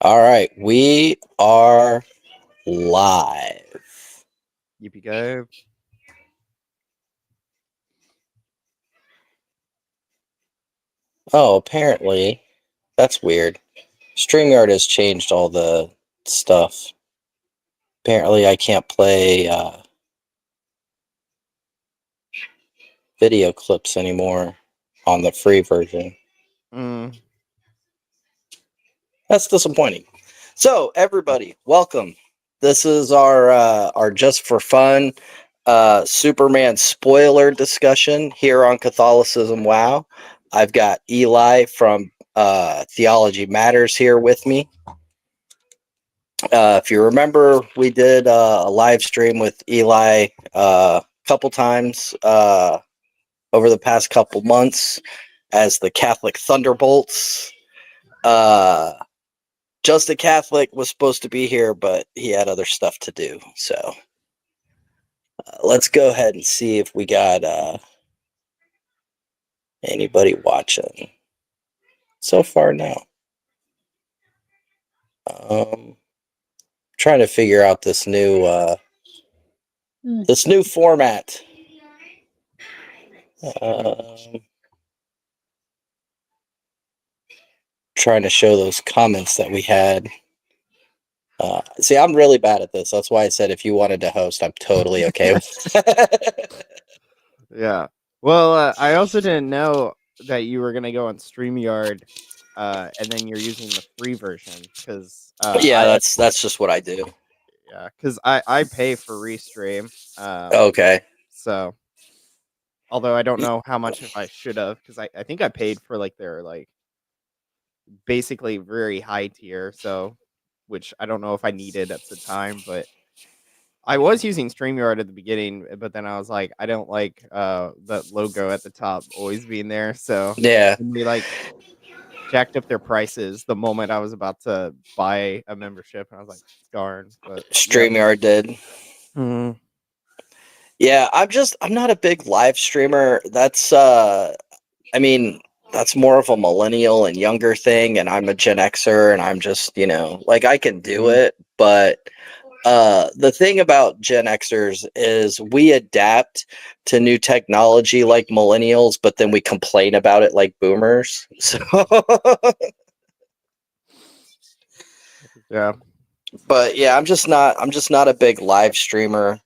All right, we are live. Yippee go. Oh, apparently, that's weird. StreamYard has changed all the stuff. Apparently, I can't play video clips anymore on the free version. That's disappointing. So, everybody, welcome. This is our just for fun Superman spoiler discussion here on Catholicism Wow. I've got Eli from Theology Matters here with me. If you remember, we did a live stream with Eli a couple times over the past couple months as the Catholic Thunderbolts. Just a Catholic was supposed to be here, but he had other stuff to do. So let's go ahead and see if we got anybody watching. So far, no. Trying to figure out this new format. Trying to show those comments that we had. See, I'm really bad at this. That's why I said if you wanted to host, I'm totally okay with it. Yeah. Well, I also didn't know that you were gonna go on StreamYard, and then you're using the free version because Yeah, that's just what I do. yeah, because I pay for Restream. Okay. So although I don't know how much if I should have, because I think I paid for like their like basically very high tier, so which I don't know if I needed at the time, but I was using StreamYard at the beginning, but then I was like, I don't like the logo at the top always being there. So Yeah. when they like jacked up their prices the moment I was about to buy a membership, and I was like, darn. But StreamYard did. Mhm. Yeah, I'm not a big live streamer. That's I mean, that's more of a millennial and younger thing, and I'm a Gen Xer, and I'm just, like I can do it, but the thing about Gen Xers is we adapt to new technology like millennials, but then we complain about it like boomers. So, Yeah. but yeah, I'm just not a big live streamer.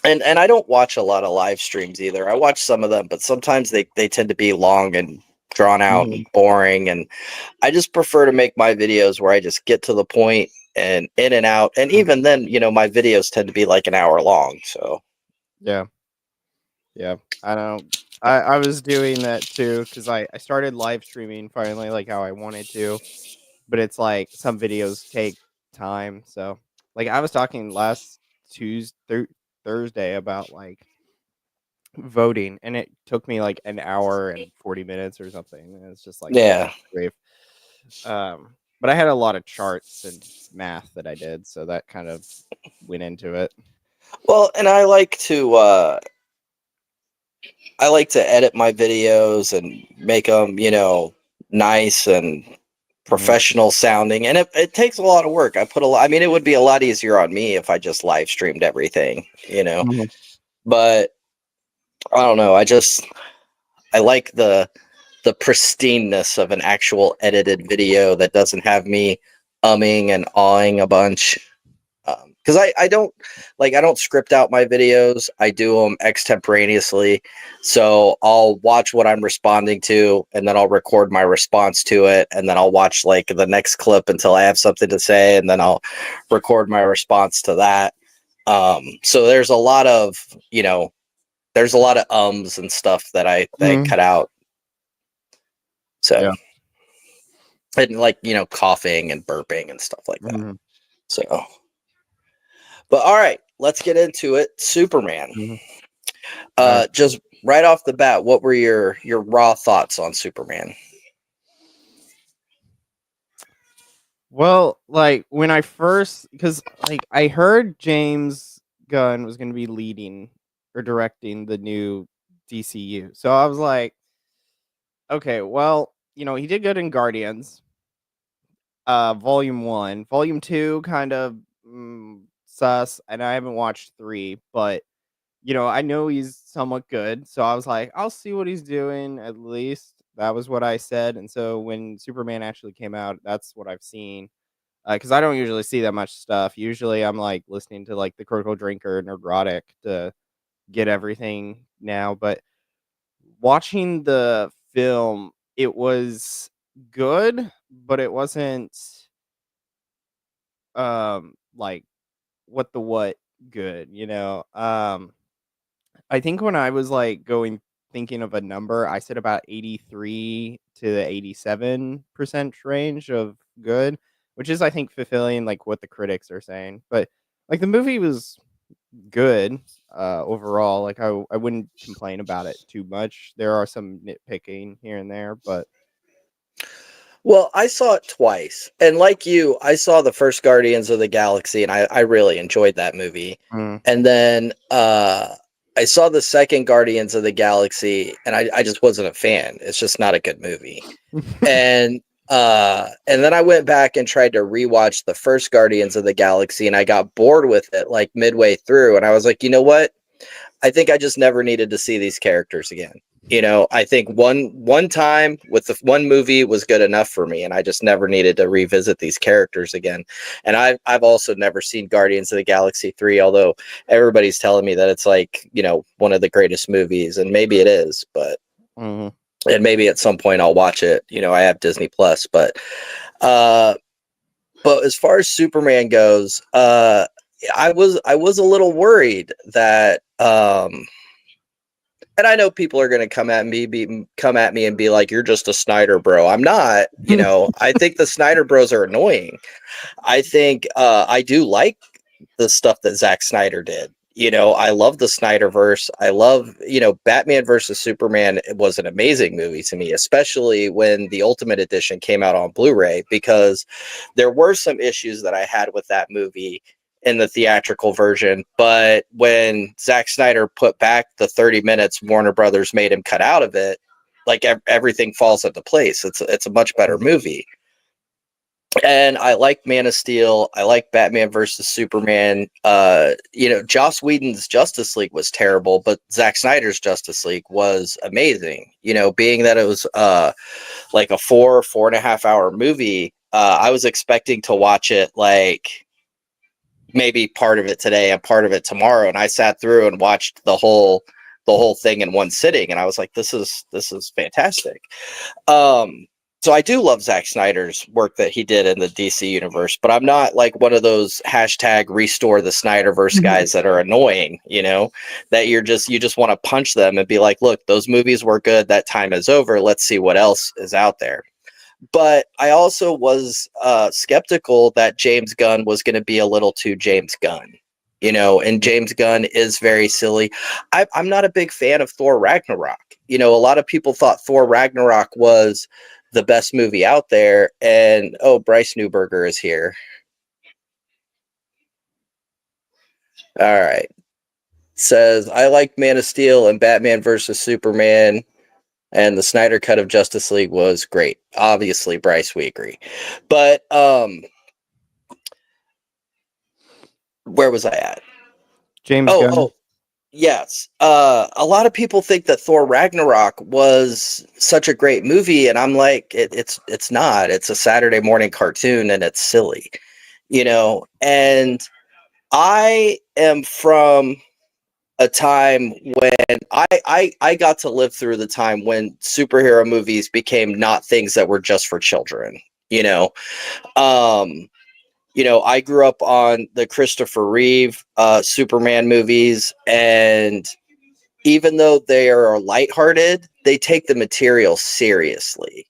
And I don't watch a lot of live streams either. I watch some of them, but sometimes they tend to be long and drawn out and boring, and I just prefer to make my videos where I just get to the point and in and out. And even then, my videos tend to be like an hour long. So Yeah. Yeah. I don't. I was doing that too because I started live streaming finally, like how I wanted to, but it's like some videos take time. So, like I was talking last Tuesday, Thursday about like voting, and it took me like an hour and 40 minutes or something. And it's just like yeah. brave. But I had a lot of charts and math that I did, so that kind of went into it. Well, and I like to edit my videos and make them, nice and professional sounding, and it takes a lot of work. I mean, it would be a lot easier on me if I just live streamed everything. Mhm. But I don't know. I like the pristineness of an actual edited video that doesn't have me umming and awing a bunch. Because I don't script out my videos. I do them extemporaneously. So I'll watch what I'm responding to, and then I'll record my response to it, and then I'll watch like the next clip until I have something to say, and then I'll record my response to that. So there's a lot of ums and stuff that I cut out. So, Yeah. and like, coughing and burping and stuff like that. Mhm. So, but all right, let's get into it. Superman. Mhm. Right. Just right off the bat, what were your raw thoughts on Superman? Well, like when I first, because like I heard James Gunn was going to be leading or directing the new DCU, so I was like, okay, well, he did good in Guardians. Volume 1. Volume 2 kind of sus, and I haven't watched 3, but I know he's somewhat good, so I was like, I'll see what he's doing at least. That was what I said, and so when Superman actually came out, that's what I've seen. Because I don't usually see that much stuff. Usually, I'm like listening to like the Critical Drinker, Nerdrotic to get everything now. But watching the film, it was good, but it wasn't like what good. I think when I was like thinking of a number, I said about 83 to the 87% range of good, which is I think fulfilling like what the critics are saying. But like the movie was good overall. Like I wouldn't complain about it too much. There are some nitpicking here and there, but Well, I saw it twice, and like you, I saw the first Guardians of the Galaxy, and I really enjoyed that movie. mm. And then I saw the second Guardians of the Galaxy, and I just wasn't a fan. It's just not a good movie. And then I went back and tried to rewatch the first Guardians of the Galaxy, and I got bored with it like midway through, and I was like, you know what? I think I just never needed to see these characters again. I think one time with the one movie was good enough for me, and I just never needed to revisit these characters again. And I've also never seen Guardians of the Galaxy 3, although everybody's telling me that it's like, one of the greatest movies, and maybe it is, but Mhm. and maybe at some point I'll watch it. I have Disney Plus, but as far as Superman goes, I was a little worried that and I know people are going to come at me and be like, "You're just a Snyder bro." I'm not. I think the Snyder bros are annoying. I think I do like the stuff that Zack Snyder did. I love the Snyderverse. I love, Batman versus Superman was an amazing movie to me, especially when the Ultimate Edition came out on Blu-ray, because there were some issues that I had with that movie in the theatrical version. But when Zack Snyder put back the 30 minutes Warner Brothers made him cut out of it, like everything falls into place. It's a much better movie. And I like Man of Steel. I like Batman versus Superman. Joss Whedon's Justice League was terrible, but Zack Snyder's Justice League was amazing. Being that it was like a 4.5 hour movie, I was expecting to watch it like maybe part of it today and part of it tomorrow. And I sat through and watched the whole thing in one sitting, and I was like, this is fantastic. So I do love Zack Snyder's work that he did in the DC universe, but I'm not like one of those hashtag restore the Snyderverse guys that are annoying, that you just want to punch them and be like, look, those movies were good. That time is over. Let's see what else is out there. But I also was skeptical that James Gunn was going to be a little too James Gunn. And James Gunn is very silly. I'm not a big fan of Thor Ragnarok. A lot of people thought Thor Ragnarok was the best movie out there. And Bryce Newberger is here. All right. Says, I like Man of Steel and Batman versus Superman, and the Snyder cut of Justice League was great. Obviously, Bryce, we agree. But where was I at? James Gunn. Yes. A lot of people think that Thor Ragnarok was such a great movie, and I'm like, it's not. It's a Saturday morning cartoon, and it's silly, And I am from a time when I got to live through the time when superhero movies became not things that were just for children. I grew up on the Christopher Reeve Superman movies, and even though they are lighthearted, they take the material seriously,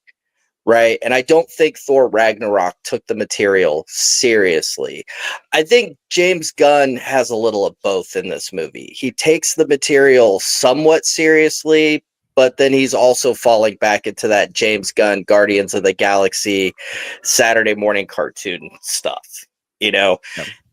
right? And I don't think Thor Ragnarok took the material seriously. I think James Gunn has a little of both in this movie. He takes the material somewhat seriously, but then he's also falling back into that James Gunn Guardians of the Galaxy Saturday morning cartoon stuff, Yeah.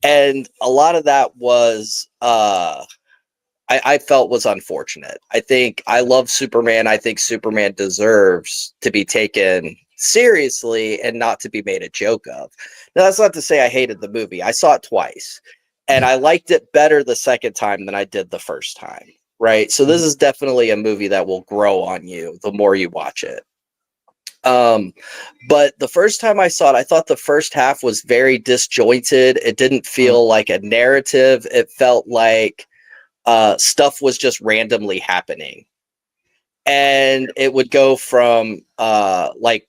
And a lot of that was I felt was unfortunate. I think I love Superman. I think Superman deserves to be taken seriously and not to be made a joke of. Now, that's not to say I hated the movie. I saw it twice, and I liked it better the second time than I did the first time. Right. So this is definitely a movie that will grow on you the more you watch it. But the first time I saw it, I thought the first half was very disjointed. It didn't feel like a narrative. It felt like stuff was just randomly happening. And it would go from like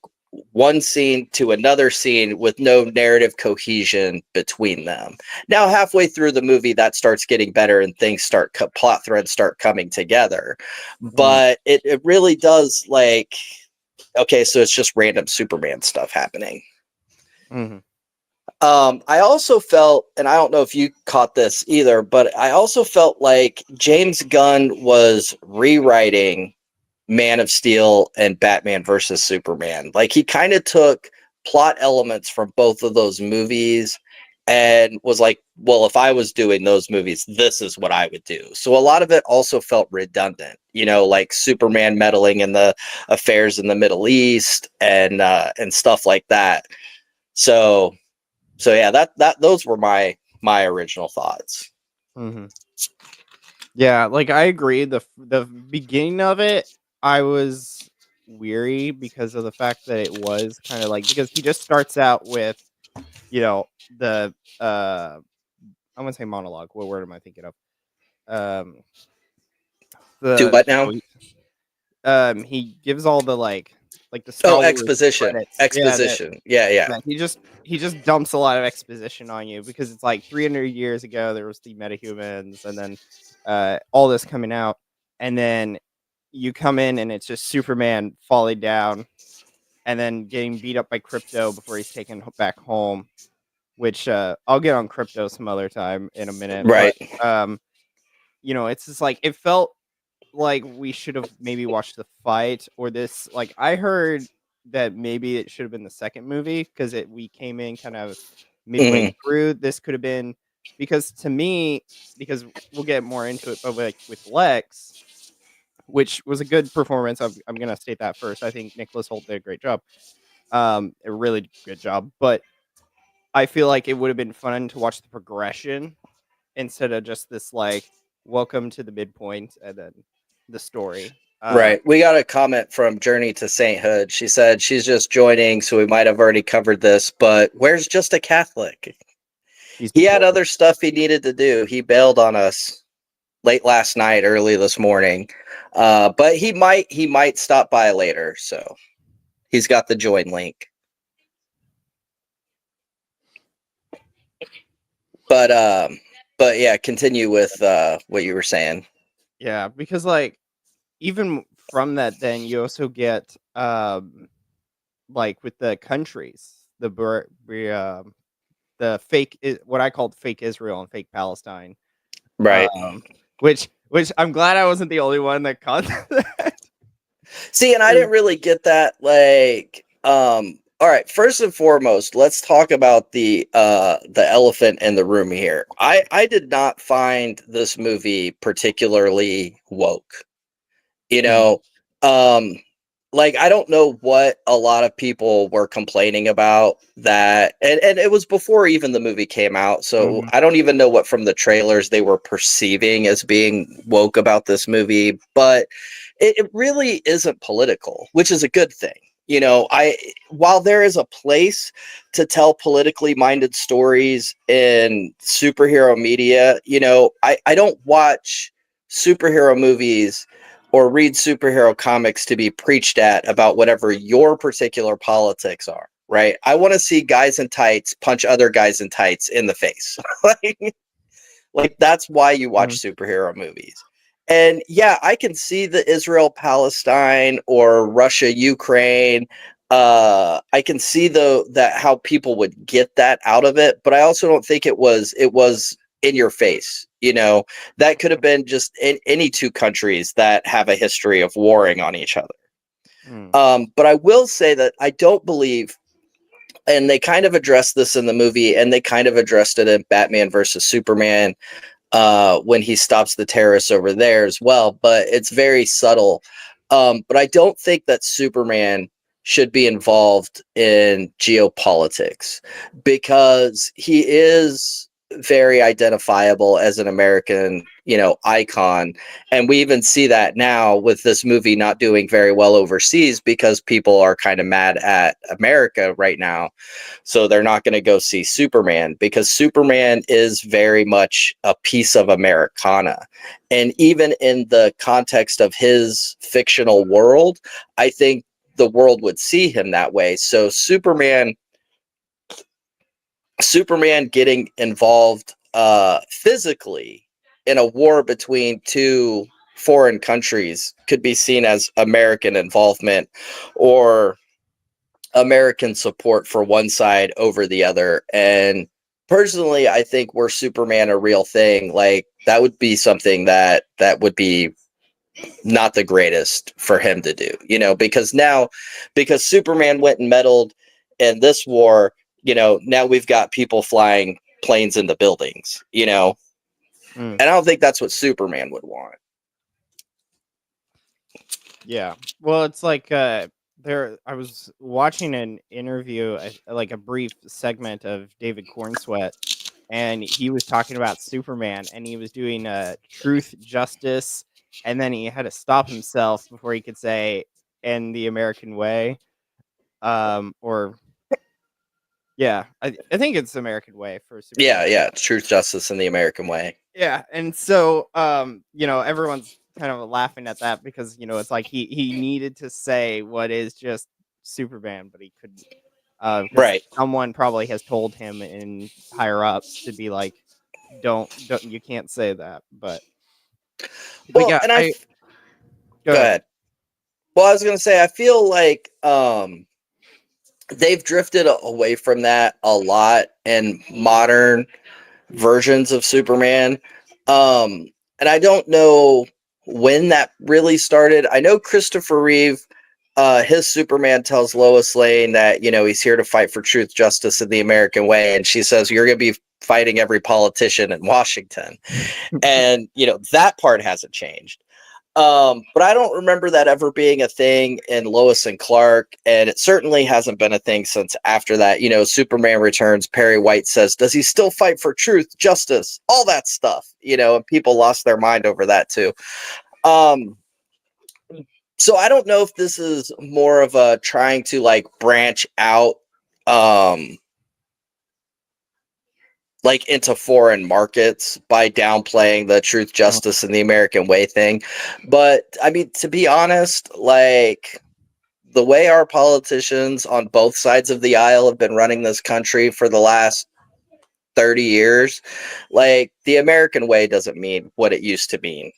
one scene to another scene with no narrative cohesion between them. Now, halfway through the movie, that starts getting better and things start, plot threads start coming together. But it really does, like, okay, so it's just random Superman stuff happening. I also felt, and I don't know if you caught this either, but I also felt like James Gunn was rewriting Man of Steel and Batman versus Superman. Like, he kind of took plot elements from both of those movies and was like, well, if I was doing those movies, this is what I would do. So a lot of it also felt redundant, you know, like Superman meddling in the affairs in the Middle East and stuff like that. So yeah, that those were my original thoughts. Yeah, like I agree. The beginning of it, I was weary because of the fact that it was kind of like, because he just starts out with, you know, the I'm gonna say monologue. What word am I thinking of? Do what now? He gives all the like the Star Wars exposition. credits. Exposition. Yeah. He just dumps a lot of exposition on you because it's like 300 years ago there was the metahumans, and then all this coming out, and then you come in and it's just Superman falling down and then getting beat up by Crypto before he's taken back home, which I'll get on Crypto some other time in a minute. Right. But, you know, it's just like, it felt like we should have maybe watched the fight or this. Like, I heard that maybe it should have been the second movie because we came in kind of midway through. This could have been, because to me, because we'll get more into it, but like with Lex, which was a good performance. I'm going to state that first. I think Nicholas Hoult did a great job. A really good job. But I feel like it would have been fun to watch the progression instead of just this, like, welcome to the midpoint and then the story. Right. We got a comment from Journey to Sainthood. She said she's just joining, so we might have already covered this, but where's Just a Catholic? He had other stuff he needed to do. He bailed on us late last night, early this morning. But he might stop by later, so he's got the join link. But yeah, continue with what you were saying. Yeah, because like even from that, then you also get like with the countries, the fake, what I called fake Israel and fake Palestine, right? Which I'm glad I wasn't the only one that caught that. See, and I didn't really get that. Like, all right, first and foremost, let's talk about the elephant in the room here. I did not find this movie particularly woke. You know, like, I don't know what a lot of people were complaining about that, and it was before even the movie came out, so I don't even know what from the trailers they were perceiving as being woke about this movie, but it really isn't political, which is a good thing. You know, while there is a place to tell politically minded stories in superhero media, you know, I don't watch superhero movies or read superhero comics to be preached at about whatever your particular politics are, right? I want to see guys in tights punch other guys in tights in the face. like that's why you watch superhero movies. And yeah, I can see the Israel-Palestine or Russia-Ukraine. I can see that how people would get that out of it, but I also don't think it was in your face. You know, that could have been just in any two countries that have a history of warring on each other. But I will say that I don't believe, and they kind of addressed this in the movie, and they kind of addressed it in Batman versus Superman when he stops the terrorists over there as well, but it's very subtle. But I don't think that Superman should be involved in geopolitics, because he is very identifiable as an American, icon. And we even see that now with this movie not doing very well overseas, because people are kind of mad at America right now. So they're not going to go see Superman, because Superman is very much a piece of Americana. And even in the context of his fictional world, I think the world would see him that way. So Superman getting involved physically in a war between two foreign countries could be seen as American involvement, or American support for one side over the other. And personally, I think, were Superman a real thing, like, that would be something that would be not the greatest for him to do, because Superman went and meddled in this war, now we've got people flying planes into buildings, and I don't think that's what Superman would want. Yeah. Well, it's like I was watching an interview, like a brief segment of David Cornsweet, and he was talking about Superman, and he was doing truth, justice, and then he had to stop himself before he could say "in the American way," or yeah, I think it's American way for Superman. Yeah, truth, justice, and the American way. Yeah, and so everyone's kind of laughing at that, because it's like he needed to say what is just Superman, but he couldn't, because Right. someone probably has told him in higher ups to be like, don't you can't say that. But Well, yeah, and go go ahead. ahead. Well, I was going to say, I feel like they've drifted away from that a lot in modern versions of Superman. And I don't know when that really started. I know Christopher Reeve, his Superman tells Lois Lane that, he's here to fight for truth, justice, and the American way. And she says, you're going to be fighting every politician in Washington. And, that part hasn't changed. But I don't remember that ever being a thing in Lois and Clark, and it certainly hasn't been a thing since after that. Superman Returns, Perry White says, does he still fight for truth, justice, all that stuff, and people lost their mind over that too. So I don't know if this is more of a trying to like branch out, like into foreign markets by downplaying the truth, justice, and the American way thing. But I mean, to be honest, like, the way our politicians on both sides of the aisle have been running this country for the last 30 years, like, the American way doesn't mean what it used to mean,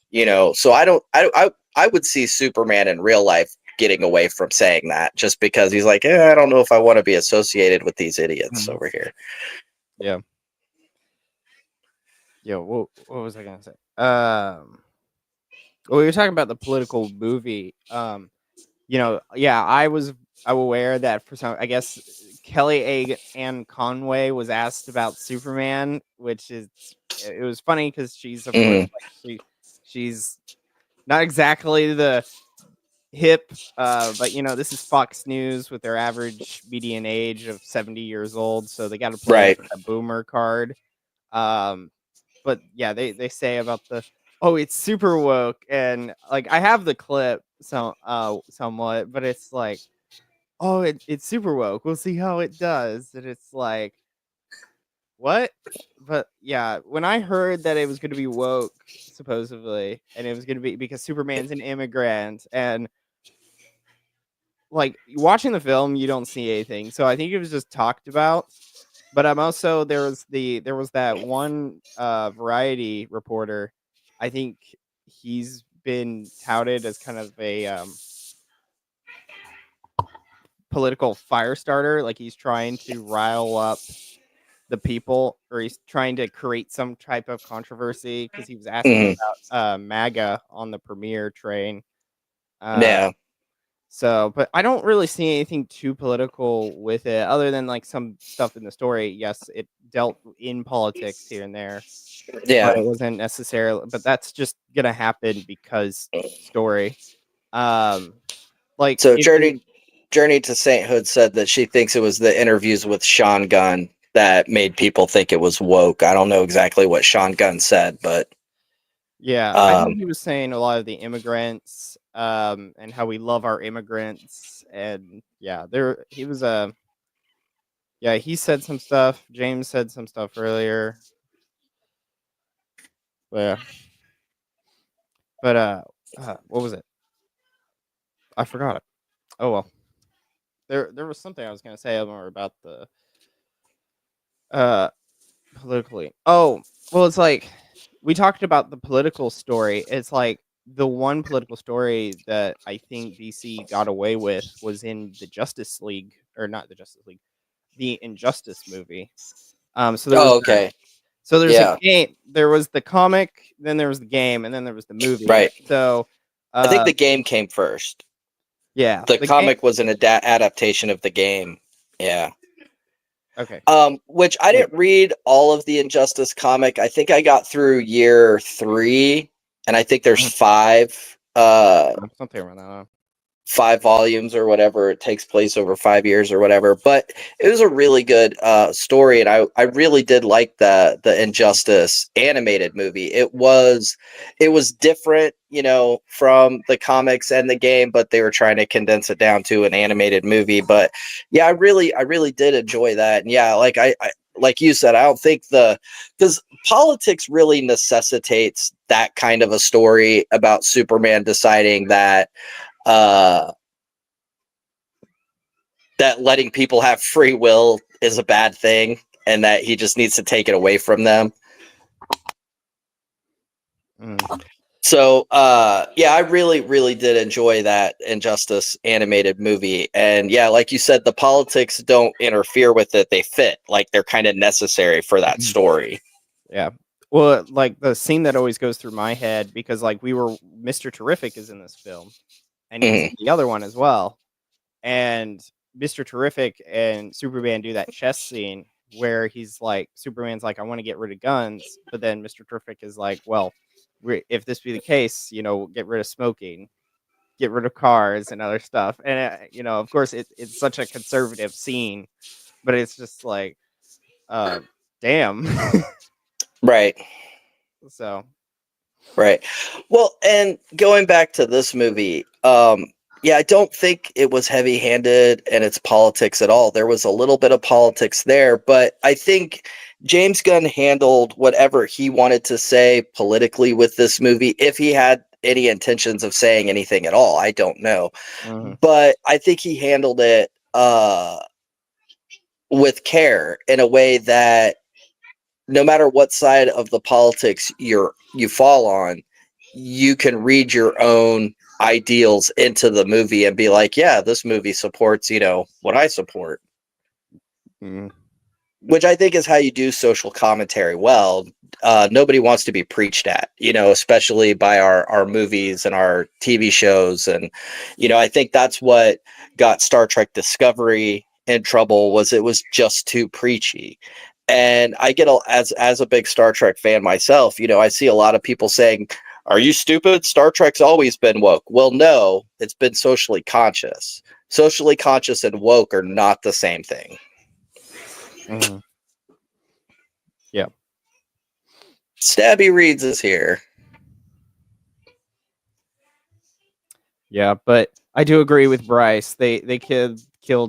so I would see Superman in real life getting away from saying that, just because he's like, I don't know if I want to be associated with these idiots over here. Yeah. Yeah, what was I gonna say? Well, we were talking about the political movie. Yeah, I was aware that for some, I guess Kellyanne Conway was asked about Superman, which is, it was funny because she's, of course, like, she's not exactly the hip, but this is Fox News with their average median age of 70 years old, so they got to play Right. a boomer card. But yeah, they say about oh, it's super woke, and like, I have the clip somewhat, but it's like, oh, it's super woke, we'll see how it does. And it's like, what? But yeah, when I heard that it was going to be woke, supposedly, and it was going to be because Superman's an immigrant, and like, watching the film, you don't see anything, so I think it was just talked about. But I'm also, there was that one Variety reporter. I think he's been touted as kind of a political fire starter, like he's trying to rile up the people, or he's trying to create some type of controversy, because he was asking about MAGA on the premiere train. Yeah. So, but I don't really see anything too political with it, other than like some stuff in the story. Yes, it dealt in politics here and there, Yeah. but it wasn't necessarily. But that's just gonna happen because story. Like, So Journey Journey to Sainthood said that she thinks it was the interviews with Sean Gunn that made people think it was woke. I don't know exactly what Sean Gunn said, but Yeah, I think he was saying a lot of the immigrants, and how we love our immigrants, and yeah, he was yeah, he said some stuff. James said some stuff earlier. Yeah, but what was it? I forgot it. Oh well, there was something I was gonna say more about the uh politically. Oh well, it's like we talked about the political story. It's like the one political story that I think DC got away with was in the Justice League, or not the Justice League, the Injustice movie. So there was okay. so there's a Yeah, game. There was the comic, then there was the game, and then there was the movie. right. So, I think uh, the game came first. yeah, The the game. comic was an adaptation of the game. Yeah. Okay, Which I yeah, didn't read all of the Injustice comic. I think I got through year 3, and I think there's mhm, 5 something around that. 5 volumes or whatever. It takes place over 5 years or whatever, but it was a really good story, and I really did like the Injustice animated movie. It was different, from the comics and the game, but they were trying to condense it down to an animated movie. But yeah, I really did enjoy that. And yeah, like I like you said, I don't think because politics really necessitates that kind of a story about Superman deciding uh, that letting people have free will is a bad thing, and that he just needs to take it away from them. Mm, So, yeah, I really, really did enjoy that Injustice animated movie. And yeah, like you said, the politics don't interfere with it. They fit, like they're kind of necessary for that mhm. story. Yeah. Well, like the scene that always goes through my head because like Mr. Terrific is in this film, and he's Hmm. in the other one as well. And Mr. Terrific and Superman do that chess scene where he's like, Superman's like, I want to get rid of guns, but then Mr. Terrific is like, well, if this be the case, get rid of smoking, get rid of cars and other stuff. And of course, it's such a conservative scene, but it's just like, uh, damn. Right. So, Right. Well, and going back to this movie, yeah, I don't think it was heavy-handed in its politics at all. There was a little bit of politics there, but I think James Gunn handled whatever he wanted to say politically with this movie, if he had any intentions of saying anything at all. I don't know. mhm, But I think he handled it with care in a way that no matter what side of the politics you fall on, you can read your own ideals into the movie and be like, yeah, this movie supports, what I support. mhm, Which I think is how you do social commentary well. Nobody wants to be preached at, especially by our movies and our TV shows. And, I think that's what got Star Trek Discovery in trouble, was it was just too preachy. And I get as a big Star Trek fan myself, I see a lot of people saying, "Are you stupid? Star Trek's always been woke." Well, no, it's been socially conscious. Socially conscious and woke are not the same thing. mhm. Yeah. Stabby Reads is here. Yeah, but I do agree with Bryce. They killed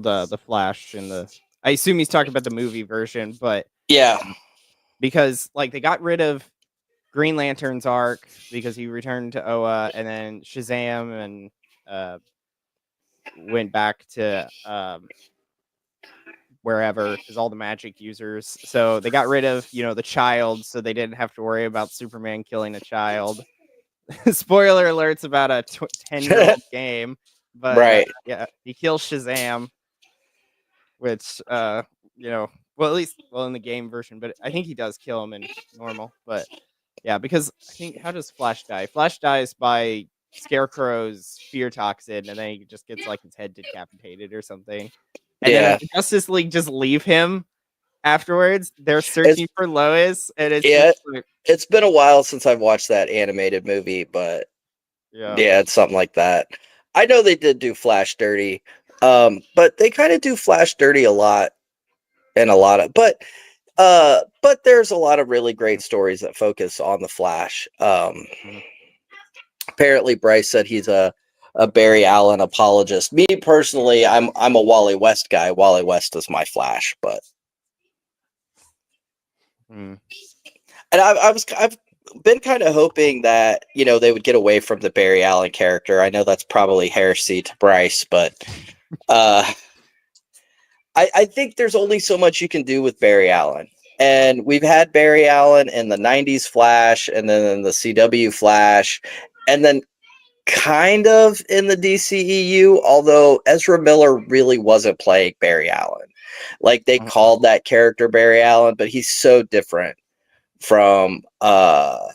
the Flash in the. I assume he's talking about the movie version, but Yeah, because like they got rid of Green Lantern's arc because he returned to Oa, and then Shazam and uh, went back to wherever because all the magic users. So they got rid of the child, so they didn't have to worry about Superman killing a child. Spoiler alerts about a 10-year-old game, but right. yeah, he kills Shazam, which well, at least in the game version, but I think he does kill him in normal. But yeah, because I think, how does Flash die? Flash dies by Scarecrow's fear toxin, and then he just gets like his head decapitated or something. And then Yeah, the Justice League just leave him afterwards. They're it's searching for Lois, and it's just yeah. like, It's been a while since I've watched that animated movie, but yeah. yeah, it's something like that. I know they did do Flash dirty. But they kind of do Flash dirty a lot, and a lot of but there's a lot of really great stories that focus on the Flash. Apparently Bryce said he's a Barry Allen apologist. Me personally, I'm a Wally West guy. Wally West is my Flash, but and I've been kind of hoping that, you know, they would get away from the Barry Allen character. I know that's probably heresy to Bryce, but I think there's only so much you can do with Barry Allen. And we've had Barry Allen in the 90s Flash, and then in the CW Flash, and then kind of in the DCEU, although Ezra Miller really wasn't playing Barry Allen. Like, they called that character Barry Allen, but he's so different from the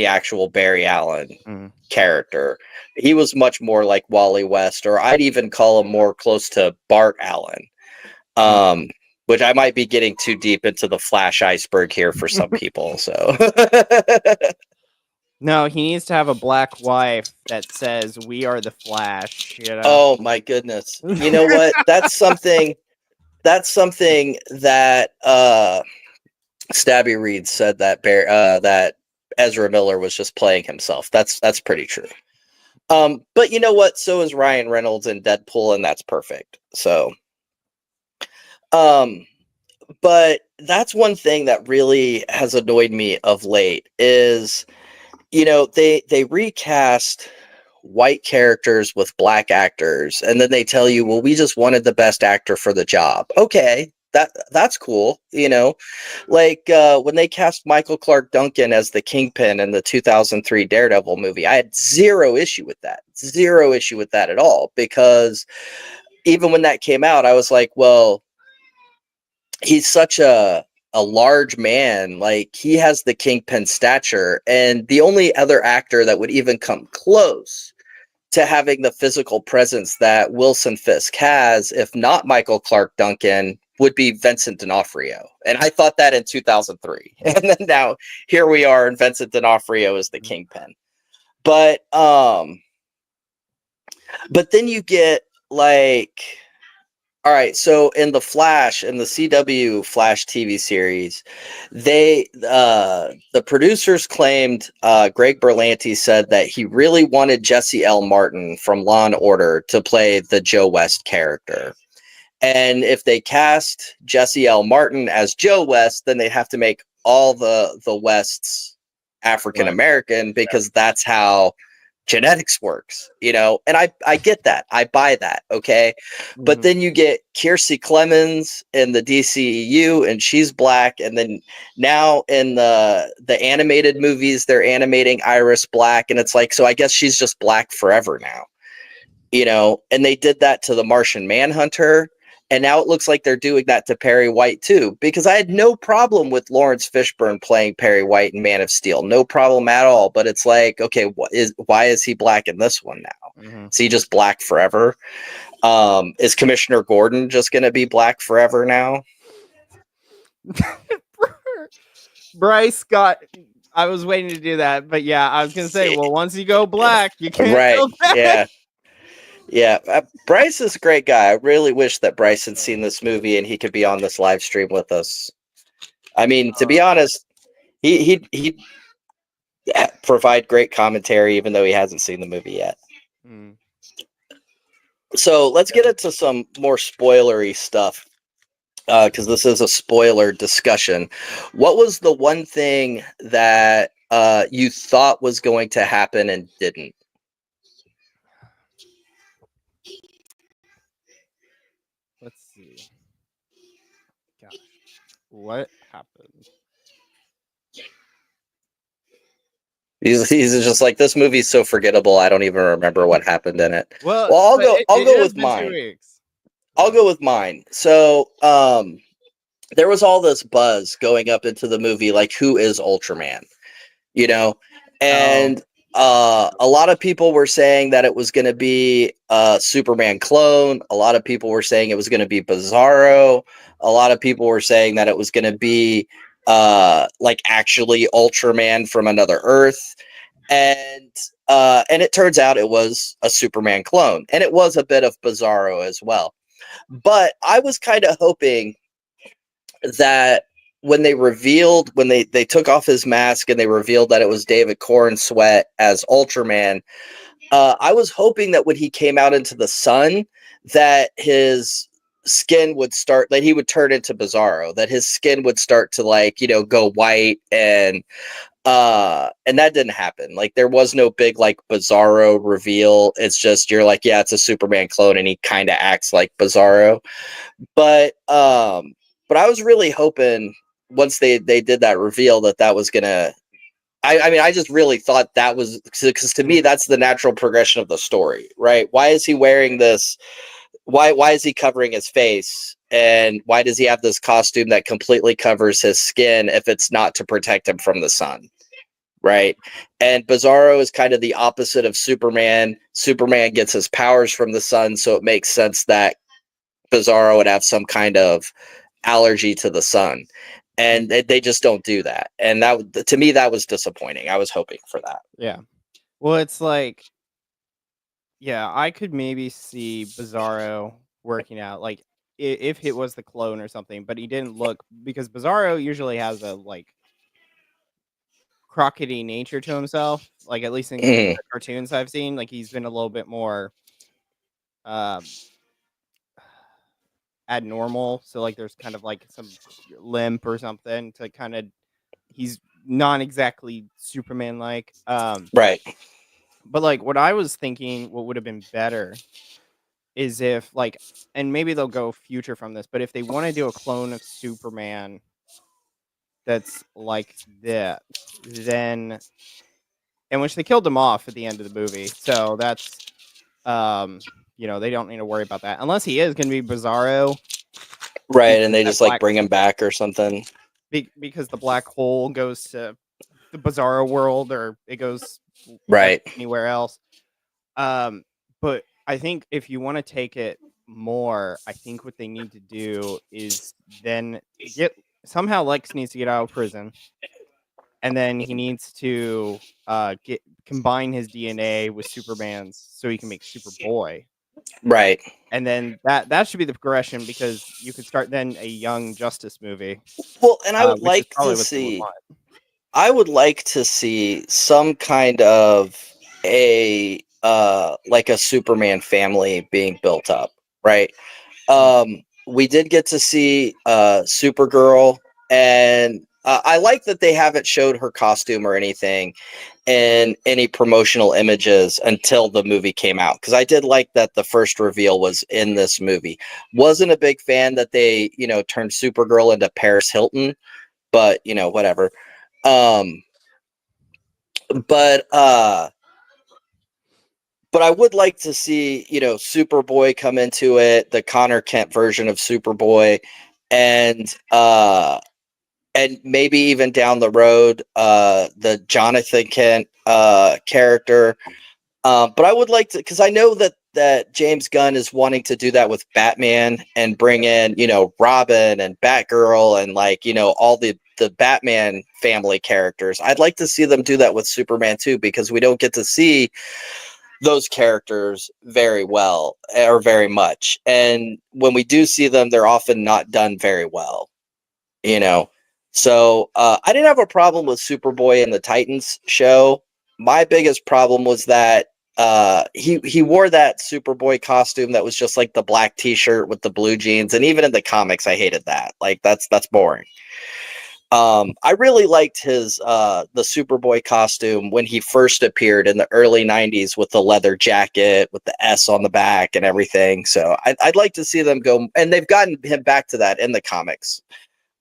actual Barry Allen character. He was much more like Wally West, or I'd even call him more close to Bart Allen. Which I might be getting too deep into the Flash iceberg here for some people. So no, he needs to have a black wife that says "We are the Flash." You know? Oh my goodness! You know what? That's something. That's something that Stabby Reed said that that Ezra Miller was just playing himself. That's pretty true. But you know what? So is Ryan Reynolds in Deadpool, and that's perfect. So. But that's one thing that really has annoyed me of late is, you know, they recast white characters with black actors, and then they tell you, well, we just wanted the best actor for the job. Okay, that's cool, you know, like when they cast Michael Clark Duncan as the Kingpin in the 2003 Daredevil movie, I had zero issue with that at all, because even when that came out, I was like, well, he's such a large man, like he has the Kingpin stature, and the only other actor that would even come close to having the physical presence that Wilson Fisk has, if not Michael Clark Duncan, would be Vincent D'Onofrio. And I thought that in 2003. And then now here we are, and Vincent D'Onofrio is the Kingpin. But then you get like, all right, so in the Flash, in the CW Flash TV series, they the producers claimed, Greg Berlanti said that he really wanted Jesse L. Martin from Law and Order to play the Joe West character. And if they cast Jesse L. Martin as Joe West, then they have to make all the Wests African American, because that's how genetics works, you know. And I get that, I buy that, okay. But then you get Kiersey Clemens in the DCEU, and she's black, and then now in the animated movies they're animating Iris Black, and it's like, so I guess she's just black forever now, you know. And they did that to the Martian Manhunter, and now it looks like they're doing that to Perry White too, because I had no problem with Lawrence Fishburne playing Perry White in Man of Steel. No problem at all. But it's like, okay, why is he black in this one now? Is he just black forever? Is Commissioner Gordon just going to be black forever now? Bryce got... I was waiting to do that, but yeah, I was going to say, well, once you go black, you can't go back. Yeah, Bryce is a great guy. I really wish that Bryce had seen this movie and he could be on this live stream with us. I mean, to be honest, he'd provide great commentary, even though he hasn't seen the movie yet. So let's get into some more spoilery stuff, because this is a spoiler discussion. What was the one thing that you thought was going to happen and didn't? Let's see. Gosh, what happened? He's just like, this movie's so forgettable, I don't even remember what happened in it. Well, I'll go with mine. I'll go with mine. So, there was all this buzz going up into the movie, like, who is Ultraman? You know, and a lot of people were saying that it was going to be a Superman clone. A lot of people were saying it was going to be Bizarro. A lot of people were saying that it was going to be like actually Ultraman from another Earth. And And it turns out it was a Superman clone, and it was a bit of Bizarro as well. But I was kind of hoping that when they took off his mask and they revealed that it was David Corn Sweat as Ultraman, I was hoping that when he came out into the sun, that his skin would start, that he would turn into Bizarro, that his skin would start to, like, go white, and that didn't happen. Like, there was no big, like, Bizarro reveal. It's just, you're like, yeah, it's a Superman clone and he kind of acts like Bizarro. But I was really hoping once they did that reveal that was gonna, I mean, I just really thought that was, because to me that's the natural progression of the story, right? Why is he wearing this? Why is he covering his face? And why does he have this costume that completely covers his skin if it's not to protect him from the sun? Right. And Bizarro is kind of the opposite of Superman. Superman gets his powers from the sun, so it makes sense that Bizarro would have some kind of allergy to the sun. And they just don't do that. And that, to me, that was disappointing. I was hoping for that. Yeah. Well, it's like, yeah, I could maybe see Bizarro working out, like, if it was the clone or something, but he didn't look, because Bizarro usually has a, like, crockety nature to himself, like, at least in Mhm. the cartoons I've seen, like, he's been a little bit more um abnormal, so, like, there's kind of, like, some limp or something to kind of, he's not exactly Superman like. Right. But, like, what I was thinking, what would have been better is if, like, and maybe they'll go future from this, but if they want to do a clone of Superman that's like that, then, in which they killed him off at the end of the movie, so that's they don't need to worry about that unless he is going to be Bizarro, Right. because And they that just, like, bring him back or something. because the black hole goes to the Bizarro world, or it goes Right. anywhere else. But I think if you want to take it more, I think what they need to do is then somehow Lex needs to get out of prison, and then he needs to combine his DNA with Superman's so he can make Superboy. Right. And then that should be the progression, because you could start then a Young Justice movie, Well, and I would which is like probably to what they would see, want. some kind of like a Superman family being built up, right? We did get to see Supergirl, and I like that they haven't showed her costume or anything in any promotional images until the movie came out, because I did like that the first reveal was in this movie. Wasn't a big fan that they turned Supergirl into Paris Hilton, but whatever. Um, but I would like to see, Superboy come into it, the Connor Kent version of Superboy, and maybe even down the road, the Jonathan Kent character. But I would like to, because I know that James Gunn is wanting to do that with Batman and bring in, Robin and Batgirl and, like, all the Batman family characters. I'd like to see them do that with Superman too, because we don't get to see those characters very well or very much. And when we do see them, they're often not done very well, So I didn't have a problem with Superboy in the Titans show. My biggest problem was that he wore that Superboy costume that was just like the black t-shirt with the blue jeans, and even in the comics I hated that. Like, that's boring. I really liked his the Superboy costume when he first appeared in the early 90s, with the leather jacket with the S on the back and everything. So I'd like to see them go, and they've gotten him back to that in the comics.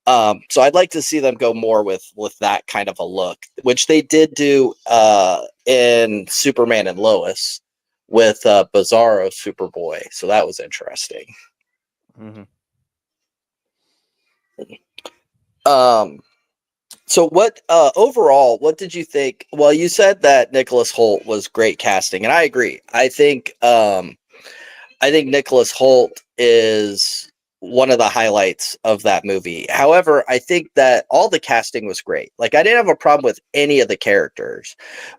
So I'd like to see them go more with that kind of a look, which they did do in Superman and Lois with Bizarro Superboy. So that was interesting. Mm-hmm. So what overall, what did you think? Well, you said that Nicholas Hoult was great casting, and I agree. I think Nicholas Hoult is one of the highlights of that movie. However, I think that all the casting was great. Like, I didn't have a problem with any of the characters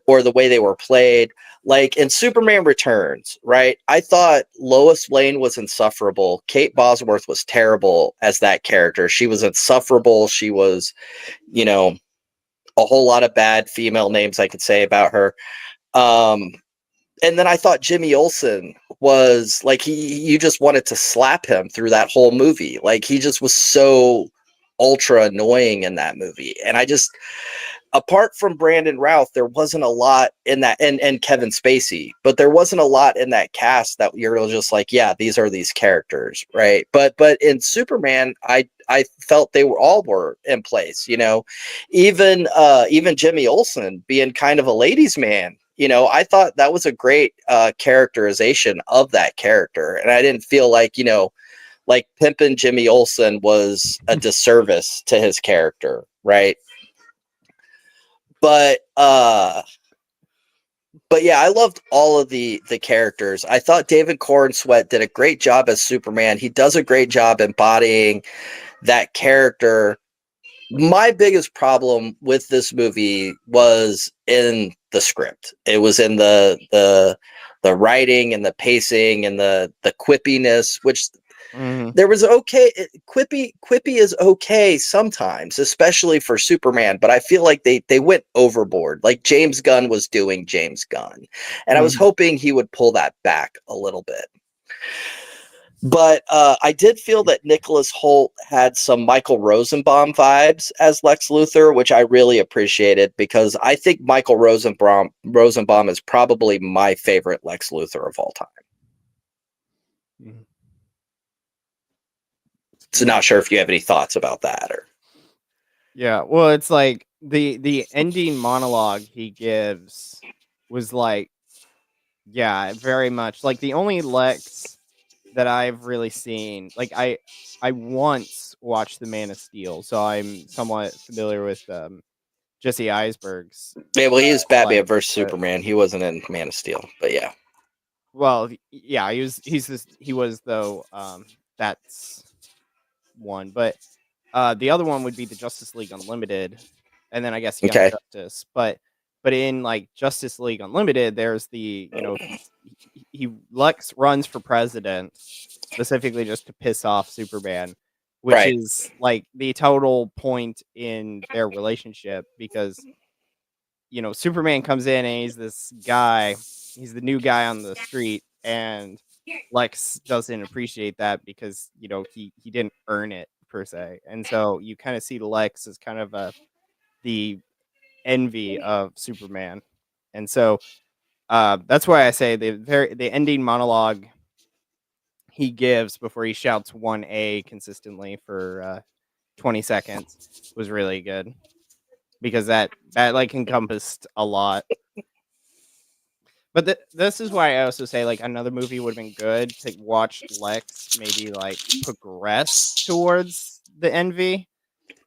or the way they were played. Like in Superman Returns, right? I thought Lois Lane was insufferable. Kate Bosworth was terrible as that character. She was insufferable. She was, you know, a whole lot of bad female names I could say about her. And then I thought Jimmy Olsen was like, you just wanted to slap him through that whole movie. Like, he just was so ultra annoying in that movie. And I just, apart from Brandon Routh, there wasn't a lot in that, and Kevin Spacey, but there wasn't a lot in that cast that you're just like, yeah, these are these characters, right? But in Superman, I felt they were in place, you know, even Jimmy Olsen being kind of a ladies' man. You know, I thought that was a great characterization of that character, and I didn't feel like, you know, like pimping Jimmy Olsen was a disservice to his character, right? But yeah, I loved all of the characters. I thought David Corenswet did a great job as Superman. He does a great job embodying that character. My biggest problem with this movie was in the script. It was in the writing and the pacing and the quippiness, which there was quippy is okay sometimes, especially for Superman, but I feel like they went overboard. Like James Gunn was doing James Gunn, and I was hoping he would pull that back a little bit. But I did feel that Nicholas Hoult had some Michael Rosenbaum vibes as Lex Luthor, which I really appreciated, because I think Michael Rosenbaum is probably my favorite Lex Luthor of all time. So not sure if you have any thoughts about that. Or Yeah, well, it's like the ending monologue he gives was like, yeah, very much like the only Lex that I've really seen. Like I once watched The Man of Steel, so I'm somewhat familiar with Jesse Eisenberg's. yeah, well, he is Batman versus but, Superman. He wasn't in Man of Steel, but yeah. Well, yeah, he was though. That's one, but the other one would be the Justice League Unlimited, and then I guess Young Justice. But in like Justice League Unlimited, there's the, you know, Lex runs for president specifically just to piss off Superman, which is like the total point in their relationship, because, you know, Superman comes in and he's this guy, he's the new guy on the street, and Lex doesn't appreciate that because, you know, he didn't earn it per se. And so you kind of see Lex as kind of the envy of Superman. And so that's why I say the ending monologue he gives before he shouts 1A consistently for 20 seconds was really good, because that like encompassed a lot. But this is why I also say, like, another movie would have been good to watch Lex maybe like progress towards the envy.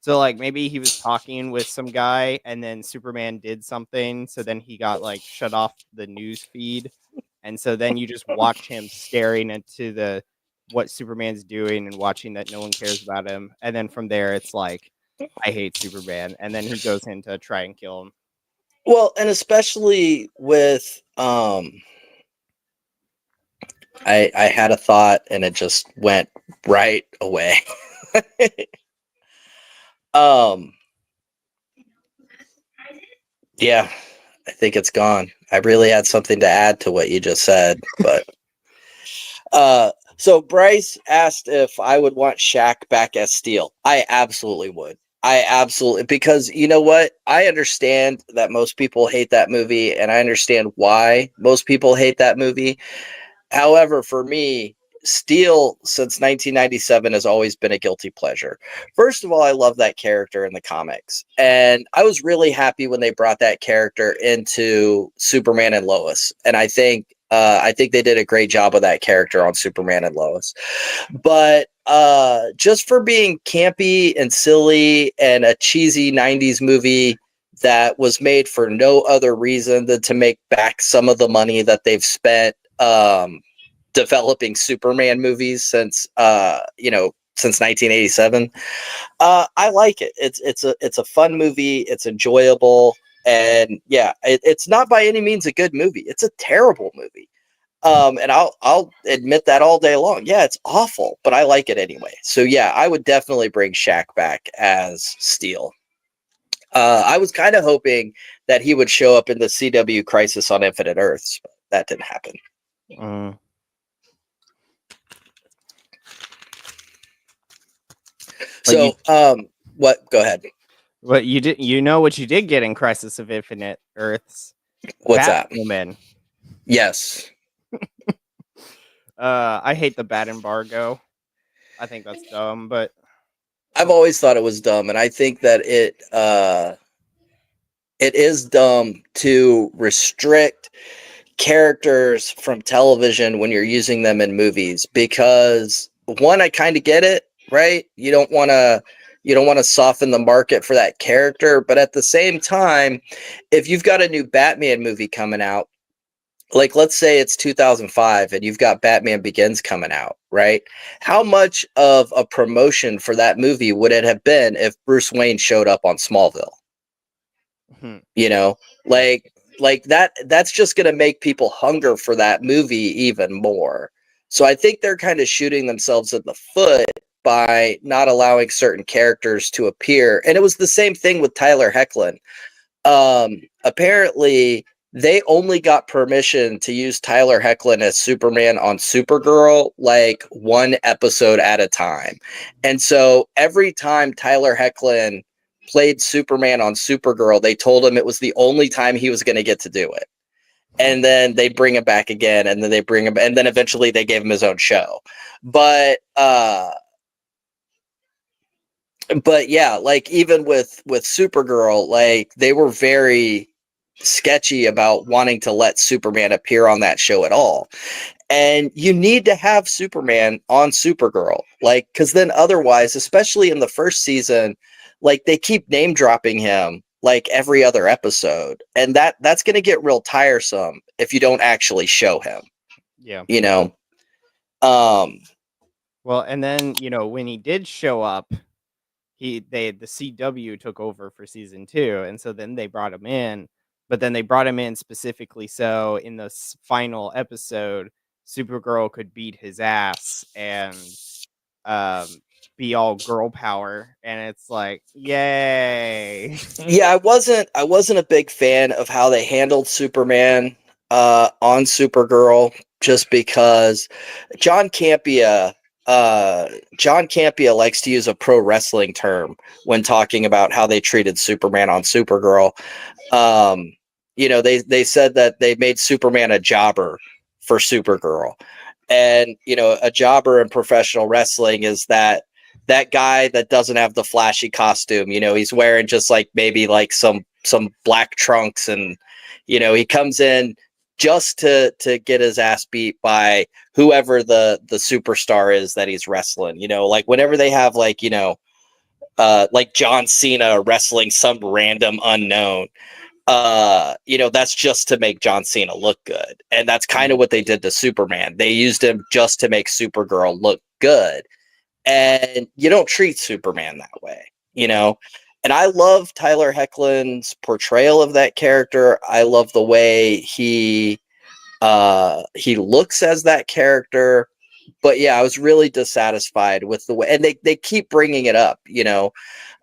So like maybe he was talking with some guy and then Superman did something, so then he got like shut off the news feed, and so then you just watch him staring into what Superman's doing and watching that no one cares about him, and then from there it's like, I hate Superman, and then he goes in to try and kill him. Well, and especially with I had a thought and it just went right away. Yeah, I think it's gone. I really had something to add to what you just said, but so Bryce asked if I would want Shaq back as Steel. I absolutely would. Because you know what? I understand that most people hate that movie, and I understand why most people hate that movie. However, for me, Steel since 1997 has always been a guilty pleasure. First of all, I love that character in the comics, and I was really happy when they brought that character into Superman and Lois. And I think they did a great job of that character on Superman and Lois. But just for being campy and silly and a cheesy 90s movie that was made for no other reason than to make back some of the money that they've spent developing Superman movies since since 1987. I like it. It's a fun movie. It's enjoyable, and yeah, it's not by any means a good movie. It's a terrible movie. And I'll admit that all day long. Yeah, it's awful, but I like it anyway. So yeah, I would definitely bring Shaq back as Steel. I was kind of hoping that he would show up in the CW Crisis on Infinite Earths, but that didn't happen. So, what? Go ahead. What you did? You know what you did get in Crisis of Infinite Earths? What's that? Batwoman. Yes. I hate the bat embargo. I think that's dumb, but I've always thought it was dumb, and I think that it is dumb to restrict characters from television when you're using them in movies, because one, I kind of get it, right? You don't want to soften the market for that character, but at the same time, if you've got a new Batman movie coming out, like let's say it's 2005 and you've got Batman Begins coming out, right? How much of a promotion for that movie would it have been if Bruce Wayne showed up on Smallville? You know, like that's just going to make people hunger for that movie even more. So I think they're kind of shooting themselves in the foot by not allowing certain characters to appear. And it was the same thing with Tyler Hoechlin. Apparently they only got permission to use Tyler Hoechlin as Superman on Supergirl like one episode at a time. And so every time Tyler Hoechlin played Superman on Supergirl, they told him it was the only time he was going to get to do it. And then they bring him back again, and then they bring him, and then eventually they gave him his own show. But yeah, like even with Supergirl, like they were very sketchy about wanting to let Superman appear on that show at all. And you need to have Superman on Supergirl, like, because then otherwise, especially in the first season, like they keep name dropping him like every other episode, and that's going to get real tiresome if you don't actually show him. Yeah. You know. Well, and then when he did show up, the CW took over for season 2, and so then they brought him in. But then they brought him in specifically so in the final episode, Supergirl could beat his ass and be all girl power, and it's like, yay. Yeah, I wasn't a big fan of how they handled Superman on Supergirl, just because John Campea likes to use a pro wrestling term when talking about how they treated Superman on Supergirl. They said that they made Superman a jobber for Supergirl. And, a jobber in professional wrestling is that guy that doesn't have the flashy costume. He's wearing just like maybe like some black trunks, and, he comes in just to get his ass beat by whoever the superstar is that he's wrestling. Like whenever they have like John Cena wrestling some random unknown, that's just to make John Cena look good. And that's kind of what they did to Superman. They used him just to make Supergirl look good. And you don't treat Superman that way, And I love Tyler Hoechlin's portrayal of that character. I love the way he looks as that character. But yeah, I was really dissatisfied with the way, and they keep bringing it up,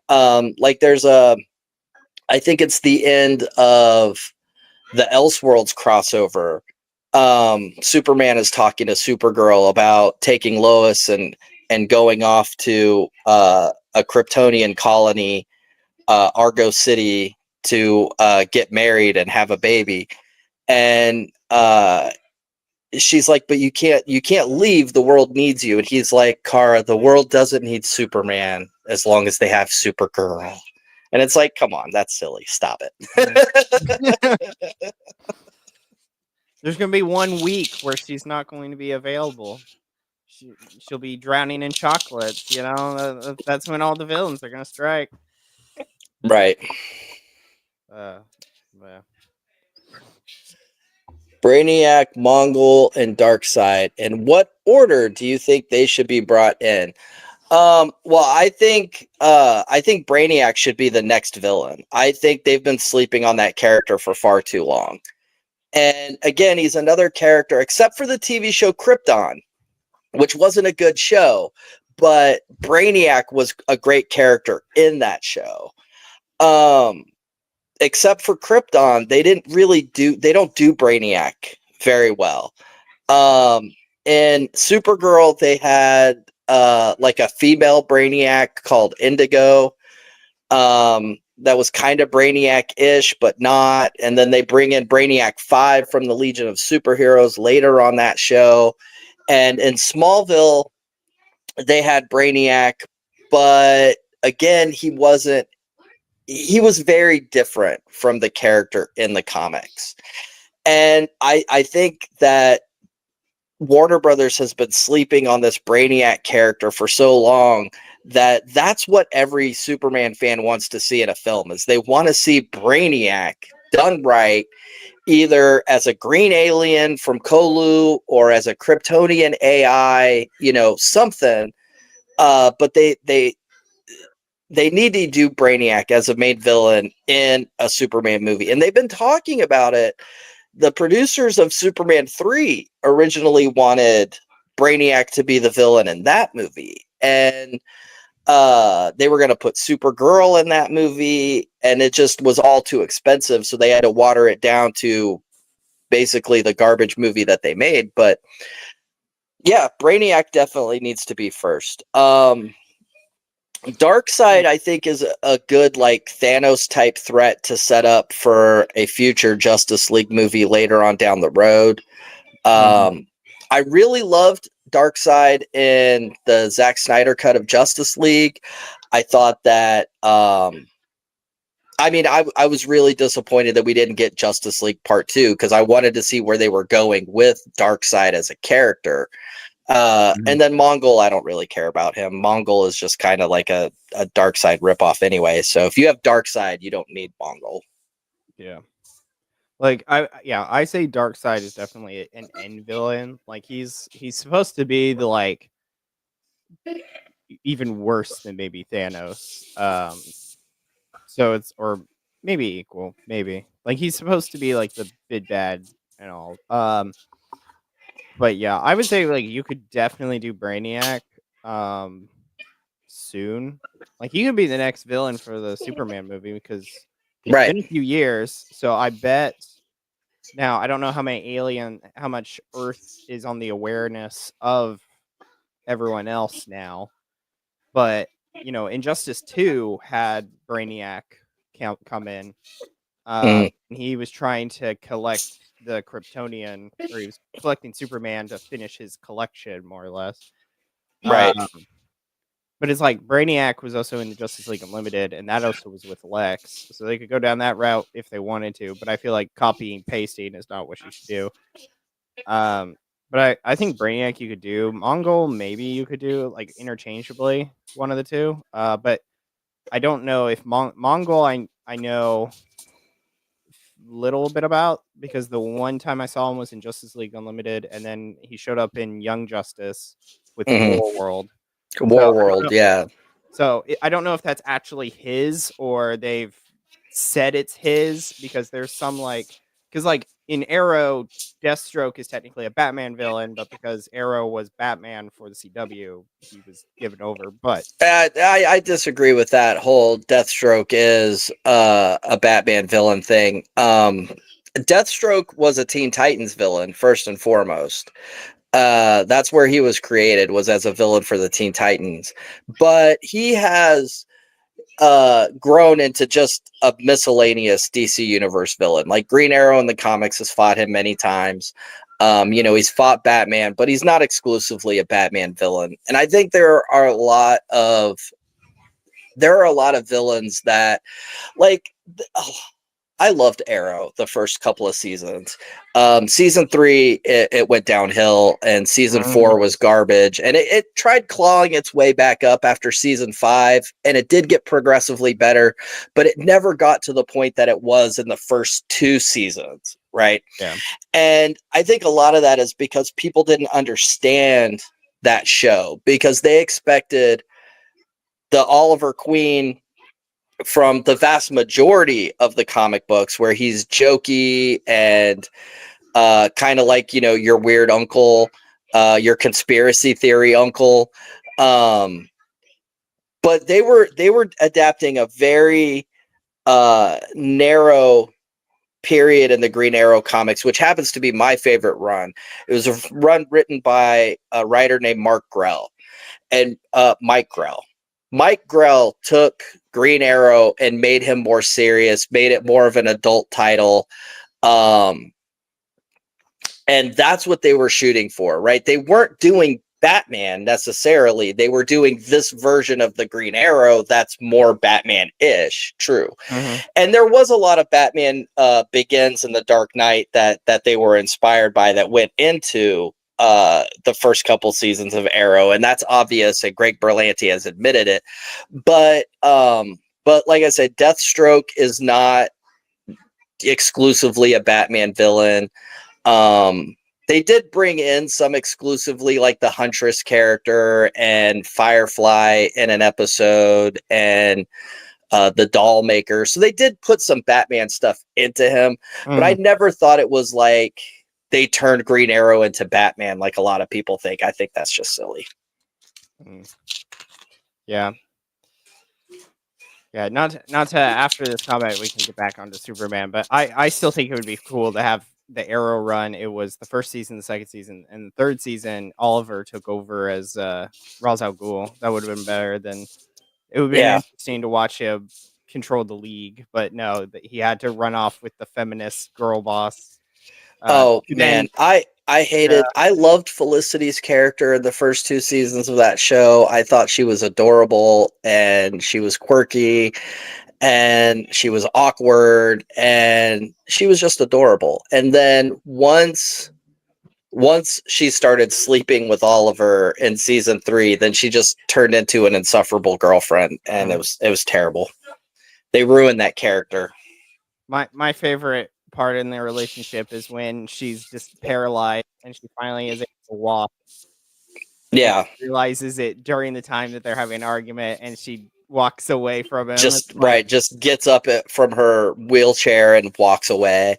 like there's I think it's the end of the Elseworlds crossover. Superman is talking to Supergirl about taking Lois and going off to a Kryptonian colony, Argo City, to get married and have a baby. And she's like, but you can't leave. The world needs you. And he's like, Kara, the world doesn't need Superman as long as they have Supergirl. And it's like, come on, that's silly. Stop it. There's going to be 1 week where she's not going to be available. She'll be drowning in chocolates, That's when all the villains are going to strike. Right. Yeah. Brainiac, Mongol, and Darkseid. In what order do you think they should be brought in? Well, I think Brainiac should be the next villain. I think they've been sleeping on that character for far too long. And again, he's another character, except for the TV show Krypton, which wasn't a good show, but Brainiac was a great character in that show. Except for Krypton, they don't do Brainiac very well. In Supergirl, they had like a female Brainiac called Indigo. That was kind of Brainiac-ish, but not. And then they bring in Brainiac 5 from the Legion of Superheroes later on that show. And in Smallville, they had Brainiac, but again, he was very different from the character in the comics. And I think that Warner Brothers has been sleeping on this Brainiac character for so long that that's what every Superman fan wants to see in a film, is they want to see Brainiac done right, either as a green alien from Kolu or as a Kryptonian AI, something. But they need to do Brainiac as a main villain in a Superman movie. And they've been talking about it. The producers of Superman 3 originally wanted Brainiac to be the villain in that movie. And they were going to put Supergirl in that movie, and it just was all too expensive. So they had to water it down to basically the garbage movie that they made. But yeah, Brainiac definitely needs to be first. Darkseid, I think, is a good like Thanos type threat to set up for a future Justice League movie later on down the road. I really loved Darkseid in the Zack Snyder cut of Justice League. I thought that I was really disappointed that we didn't get Justice League Part 2, because I wanted to see where they were going with Darkseid as a character. And then Mongol, I don't really care about him. Mongol is just kind of like a Darkseid ripoff anyway. So if you have Darkseid, you don't need Mongol. Yeah. Like I say Darkseid is definitely an end villain. Like he's supposed to be the like even worse than maybe Thanos. So it's, or maybe equal, maybe. Like he's supposed to be like the big bad and all. But yeah, I would say like you could definitely do Brainiac soon. Like he could be the next villain for the Superman movie, because it's been a few years. So I bet now, I don't know how much Earth is on the awareness of everyone else now, but Injustice 2 had Brainiac come in. And he was trying to collect the Kryptonian, or he was collecting Superman to finish his collection, more or less. Right. But it's like Brainiac was also in the Justice League Unlimited, and that also was with Lex, so they could go down that route if they wanted to. But I feel like copying pasting is not what you should do. But I think Brainiac you could do. Mongol maybe you could do like interchangeably, one of the two. But I don't know if Mongol I know little bit about, because the one time I saw him was in Justice League Unlimited, and then he showed up in Young Justice with Warworld. Warworld, yeah. So I don't know if that's actually his, or they've said it's his, because there's some because in Arrow, Deathstroke is technically a Batman villain, but because Arrow was Batman for the CW, he was given over. But I disagree with that whole Deathstroke is a Batman villain thing. Deathstroke was a Teen Titans villain first and foremost. That's where he was created, was as a villain for the Teen Titans. But he has grown into just a miscellaneous DC Universe villain. Like Green Arrow in the comics has fought him many times. He's fought Batman, but he's not exclusively a Batman villain. And I think there are a lot of villains that, like, I loved Arrow the first couple of seasons. Season 3, it went downhill, and season 4 was garbage. And it tried clawing its way back up after season 5, and it did get progressively better, but it never got to the point that it was in the first 2 seasons, right? Yeah. And I think a lot of that is because people didn't understand that show, because they expected the Oliver Queen from the vast majority of the comic books, where he's jokey and kind of like, your weird uncle, your conspiracy theory uncle. But they were adapting a very narrow period in the Green Arrow comics, which happens to be my favorite run. It was a run written by a writer named Mark Grell and Mike Grell. Mike Grell took Green Arrow and made him more serious, made it more of an adult title. And that's what they were shooting for, right? They weren't doing Batman necessarily. They were doing this version of the Green Arrow that's more Batman-ish, true. Mm-hmm. And there was a lot of Batman Begins and The Dark Knight that they were inspired by that went into the first couple seasons of Arrow, and that's obvious, and Greg Berlanti has admitted it. But like I said, Deathstroke is not exclusively a Batman villain. They did bring in some exclusively, like the Huntress character and Firefly in an episode, and the doll maker. So they did put some Batman stuff into him, but I never thought it was like they turned Green Arrow into Batman like a lot of people think. I think that's just silly. Yeah. Yeah, not to after this comment we can get back onto Superman, but I still think it would be cool to have the Arrow run. It was the first season, the second season, and the third season Oliver took over as Ra's al Ghul. That would have been better than it would have been interesting to watch him control the league, but no, he had to run off with the feminist girl boss. Man, I hated I loved Felicity's character in the first two seasons of that show. I thought she was adorable, and she was quirky, and she was awkward, and she was just adorable. And then once she started sleeping with Oliver in season 3, then she just turned into an insufferable girlfriend, and it was terrible. They ruined that character. My favorite part in their relationship is when she's just paralyzed and she finally is able to walk. Yeah. Realizes it during the time that they're having an argument, and she walks away from him. Just gets up from her wheelchair and walks away.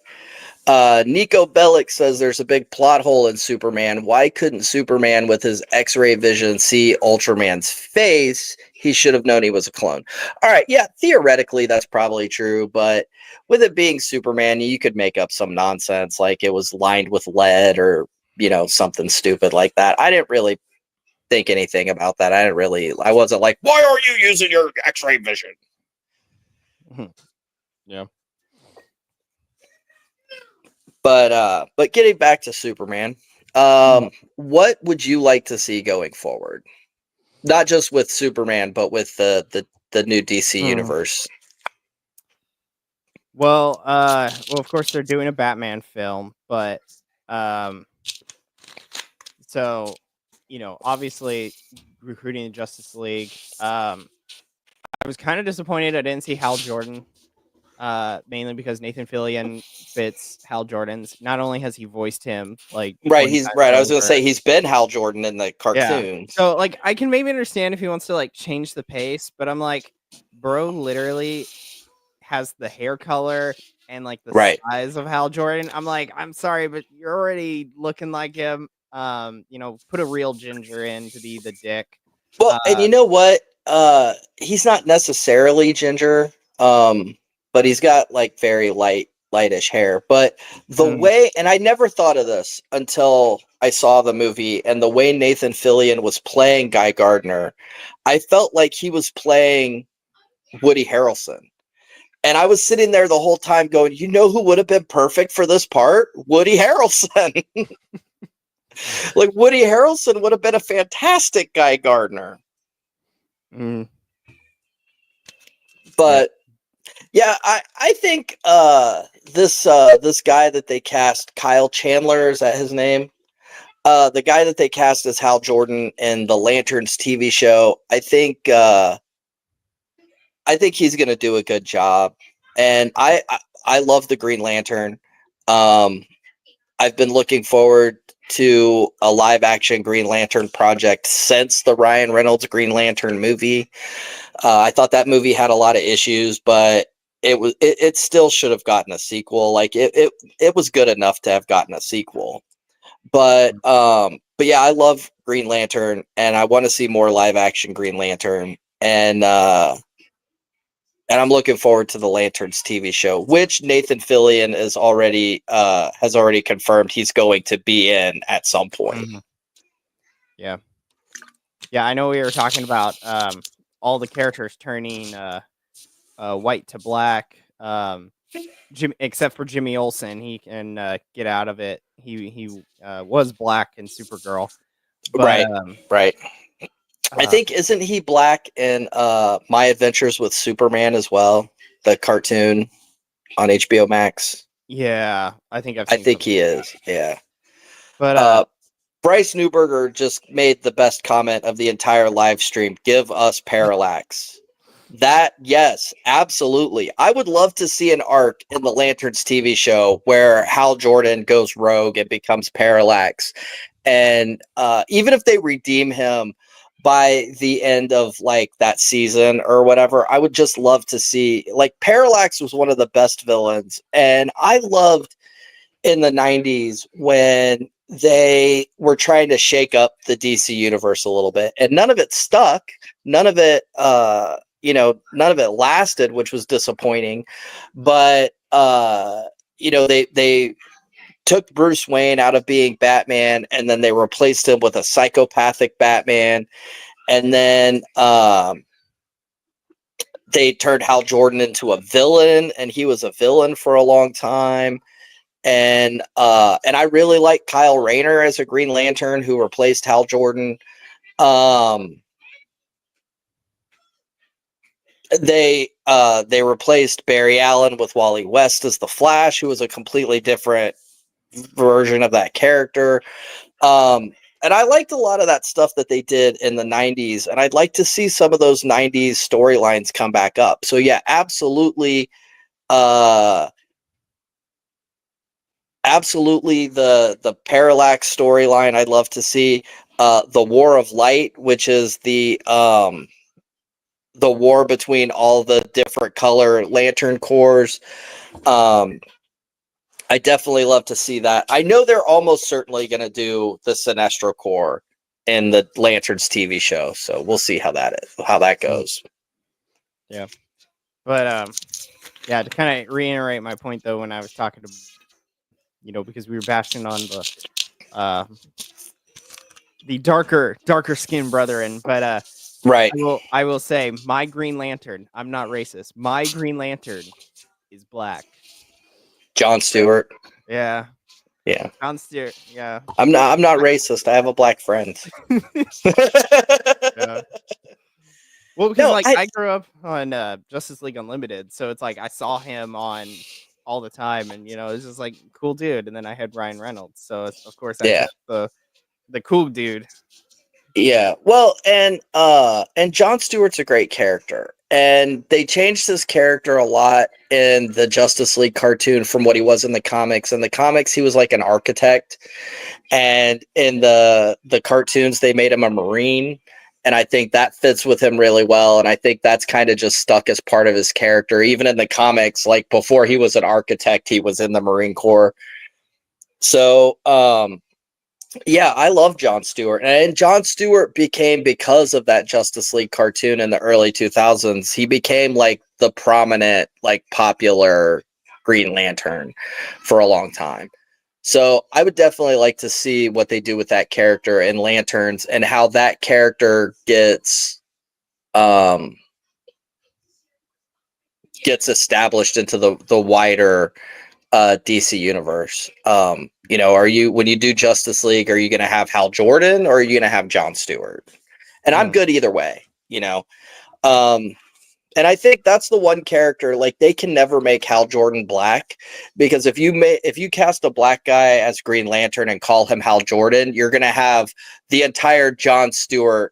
Nico Bellic says there's a big plot hole in Superman. Why couldn't Superman with his X-ray vision see Ultraman's face? He should have known he was a clone. All right, yeah, theoretically that's probably true, but with it being Superman, you could make up some nonsense like it was lined with lead or, something stupid like that. I didn't really think anything about that. I wasn't like, why are you using your X-ray vision? Yeah. But getting back to Superman, what would you like to see going forward? Not just with Superman, but with the new DC universe. Well, of course they're doing a Batman film, but so obviously recruiting the Justice League. I was kind of disappointed I didn't see Hal Jordan. Mainly because Nathan Fillion fits Hal Jordan's. Not only has he voiced him right, he's right. I was gonna say he's been Hal Jordan in the cartoons. Yeah. So I can maybe understand if he wants to change the pace, but I'm like, bro, literally has the hair color and the size of Hal Jordan. I'm like, I'm sorry, but you're already looking like him. Put a real ginger in to be the dick. Well, and you know what? He's not necessarily ginger. But he's got very lightish hair. But the way, and I never thought of this until I saw the movie, and the way Nathan Fillion was playing Guy Gardner, I felt like he was playing Woody Harrelson. And I was sitting there the whole time going, who would have been perfect for this part? Woody Harrelson. Woody Harrelson would have been a fantastic Guy Gardner. But yeah, I think this guy that they cast, Kyle Chandler, is that his name? The guy that they cast as Hal Jordan in the Lanterns TV show, I think he's gonna do a good job. And I love the Green Lantern. I've been looking forward to a live action Green Lantern project since the Ryan Reynolds Green Lantern movie. I thought that movie had a lot of issues, but it still should have gotten a sequel. Like it was good enough to have gotten a sequel. But yeah, I love Green Lantern, and I want to see more live action Green Lantern, and I'm looking forward to the Lanterns TV show, which Nathan Fillion is already has already confirmed he's going to be in at some point. Mm-hmm. Yeah, I know we were talking about all the characters turning white to black. Except for Jimmy Olsen, he can get out of it. He was black in Supergirl, but right. I think isn't he black in My Adventures with Superman as well, the cartoon on HBO Max? Yeah, I think he is. Yeah, but Bryce Newberger just made the best comment of the entire live stream. Give us Parallax. That, yes, absolutely. I would love to see an arc in the Lanterns TV show where Hal Jordan goes rogue and becomes Parallax. And even if they redeem him by the end of like that season or whatever, I would just love to see, like, Parallax was one of the best villains. And I loved in the 90s when they were trying to shake up the DC universe a little bit, and none of it stuck. None of it, none of it lasted, which was disappointing. But, they took Bruce Wayne out of being Batman, and then they replaced him with a psychopathic Batman. And then they turned Hal Jordan into a villain, and he was a villain for a long time. And I really like Kyle Rayner as a Green Lantern who replaced Hal Jordan. They replaced Barry Allen with Wally West as the Flash, who was a completely different version of that character. And I liked a lot of that stuff that they did in the 90s, and I'd like to see some of those 90s storylines come back up. So yeah, absolutely. Absolutely, the Parallax storyline I'd love to see. The War of Light, which is the war between all the different color lantern cores. I definitely love to see that. I know they're almost certainly going to do the Sinestro Corps in the Lanterns TV show, so we'll see how that goes. Yeah, but to kind of reiterate my point though, when I was talking to, because we were bashing on the darker skinned brethren, but right. I will say my Green Lantern. I'm not racist. My Green Lantern is black. John Stewart. Yeah. Yeah. John Stewart. Yeah. I'm not racist. I have a black friend. Yeah. Well, because I grew up on Justice League Unlimited, so it's like I saw him on all the time, and it's just like cool dude. And then I had Ryan Reynolds, so of course I took the cool dude. Yeah, well, and John Stewart's a great character, and they changed his character a lot in the Justice League cartoon from what he was in the comics. In the comics, he was like an architect, and in the cartoons, they made him a Marine, and I think that fits with him really well. And I think that's kind of just stuck as part of his character, even in the comics. Like before he was an architect, he was in the Marine Corps. So, yeah, I love John Stewart. And John Stewart became, because of that Justice League cartoon in the early 2000s, he became like the prominent, like popular Green Lantern for a long time. So I would definitely like to see what they do with that character in Lanterns and how that character gets established into the wider DC universe. When you do Justice League, are you going to have Hal Jordan or are you going to have John Stewart? And I'm good either way, and I think that's the one character, like, they can never make Hal Jordan black, because if you cast a black guy as Green Lantern and call him Hal Jordan, you're going to have the entire John Stewart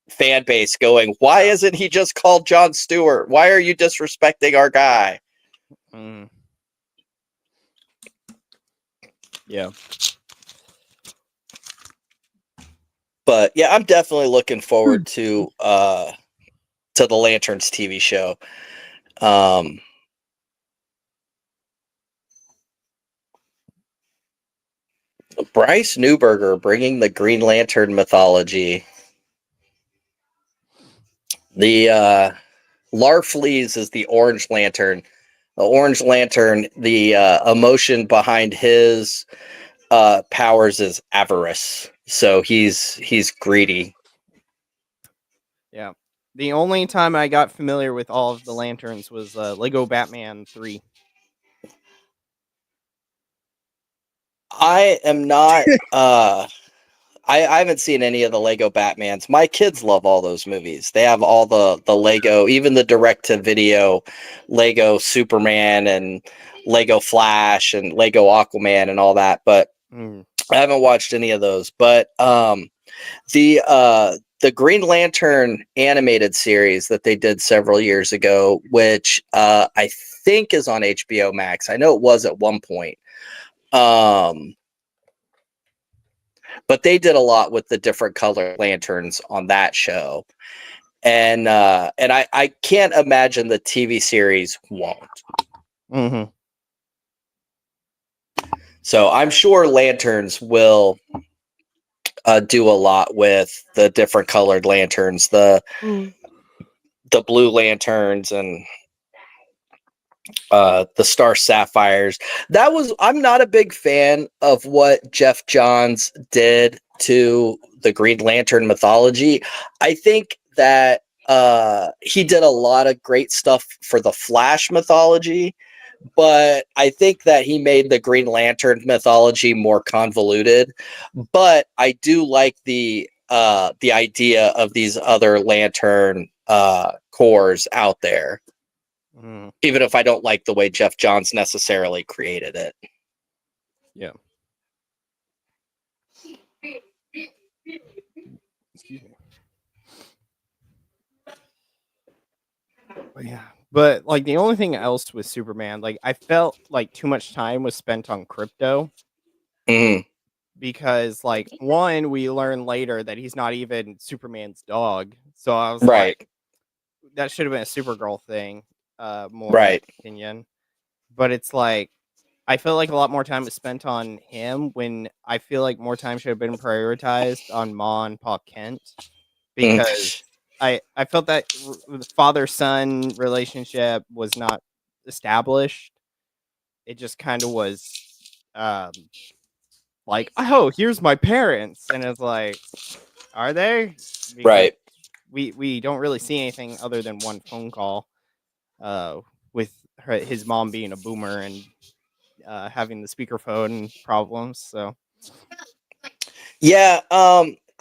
fan base going, why isn't he just called John Stewart? Why are you disrespecting our guy? Yeah. But yeah, I'm definitely looking forward to the Lanterns TV show. Bryce Newberger bringing the Green Lantern mythology. The Larfleeze is the Orange Lantern. The Orange Lantern, the emotion behind his powers is avarice. So he's greedy. Yeah. The only time I got familiar with all of the lanterns was Lego Batman 3. I am not I haven't seen any of the Lego Batmans. My kids love all those movies. They have all the Lego, even the direct to video Lego Superman and Lego Flash and Lego Aquaman and all that, but I haven't watched any of those. But the Green Lantern animated series that they did several years ago, which I think is on HBO Max. I know it was at one point. But they did a lot with the different color lanterns on that show. And I can't imagine the TV series won't. Mm-hmm. So I'm sure lanterns will do a lot with the different colored lanterns, the blue lanterns and the Star Sapphires. I'm not a big fan of what Jeff Johns did to the Green Lantern mythology. I think that he did a lot of great stuff for the Flash mythology, but I think that he made the Green Lantern mythology more convoluted. But I do like the idea of these other lantern cores out there. Even if I don't like the way Jeff Johns necessarily created it. Yeah. Excuse me. Yeah. But like the only thing else with Superman, like I felt like too much time was spent on Crypto. Because like one, we learn later that he's not even Superman's dog. So I was like, that should have been a Supergirl thing, more in my opinion. But it's like I feel like a lot more time was spent on him when I feel like more time should have been prioritized on Ma and Pa Kent, because I felt that the father-son relationship was not established. It just kind of was like, oh, here's my parents, and it's like, are they? Because we don't really see anything other than one phone call with his mom being a boomer and having the speakerphone problems. So yeah,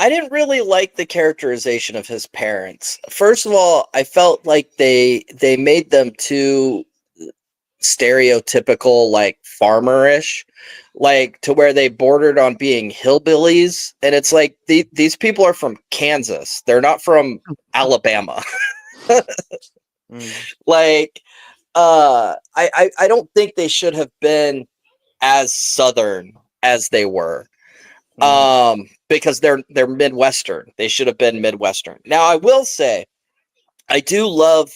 I didn't really like the characterization of his parents. First of all, I felt like they made them too stereotypical, like farmerish, like to where they bordered on being hillbillies. And it's like these people are from Kansas. They're not from Alabama. Like I don't think they should have been as Southern as they were. Because they're Midwestern. They should have been Midwestern. Now I will say I do love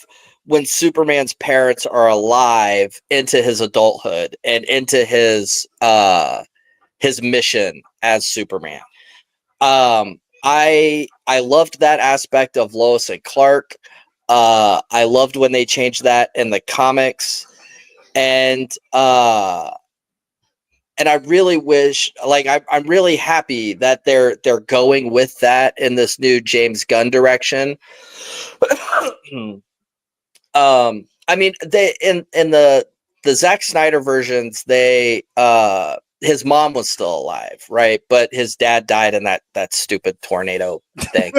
when Superman's parents are alive into his adulthood and into his mission as Superman. I loved that aspect of Lois and Clark. I loved when they changed that in the comics, and I really wish, like, I'm really happy that they're going with that in this new James Gunn direction. I mean, they in the Zack Snyder versions, they his mom was still alive, right? But his dad died in that stupid tornado thing.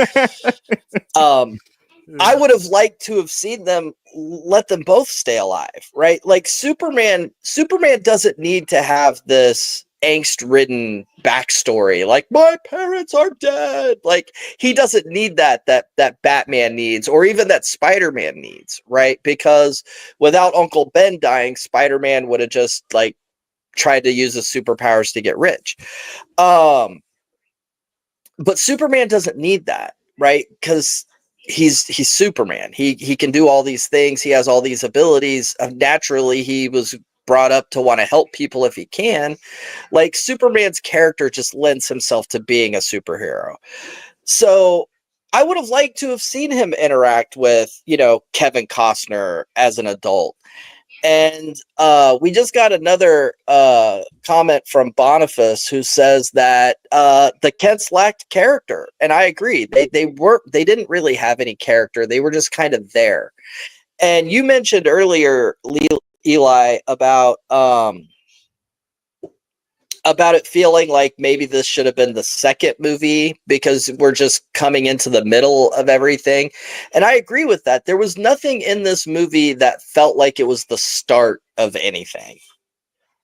I would have liked to have seen them let them both stay alive, right? Like Superman doesn't need to have this angst-ridden backstory like my parents are dead. Like he doesn't need that Batman needs, or even that Spider-Man needs, right? Because without Uncle Ben dying, Spider-Man would have just like tried to use his superpowers to get rich. But Superman doesn't need that, right? Because he's Superman. He can do all these things. He has all these abilities. Naturally, he was brought up to want to help people if he can. Like, Superman's character just lends himself to being a superhero. So I would have liked to have seen him interact with, Kevin Costner as an adult. And we just got another comment from Boniface, who says that the Kents lacked character, and I agree. They didn't really have any character. They were just kind of there. And you mentioned earlier, Eli, about it feeling like maybe this should have been the second movie because we're just coming into the middle of everything. And I agree with that. There was nothing in this movie that felt like it was the start of anything.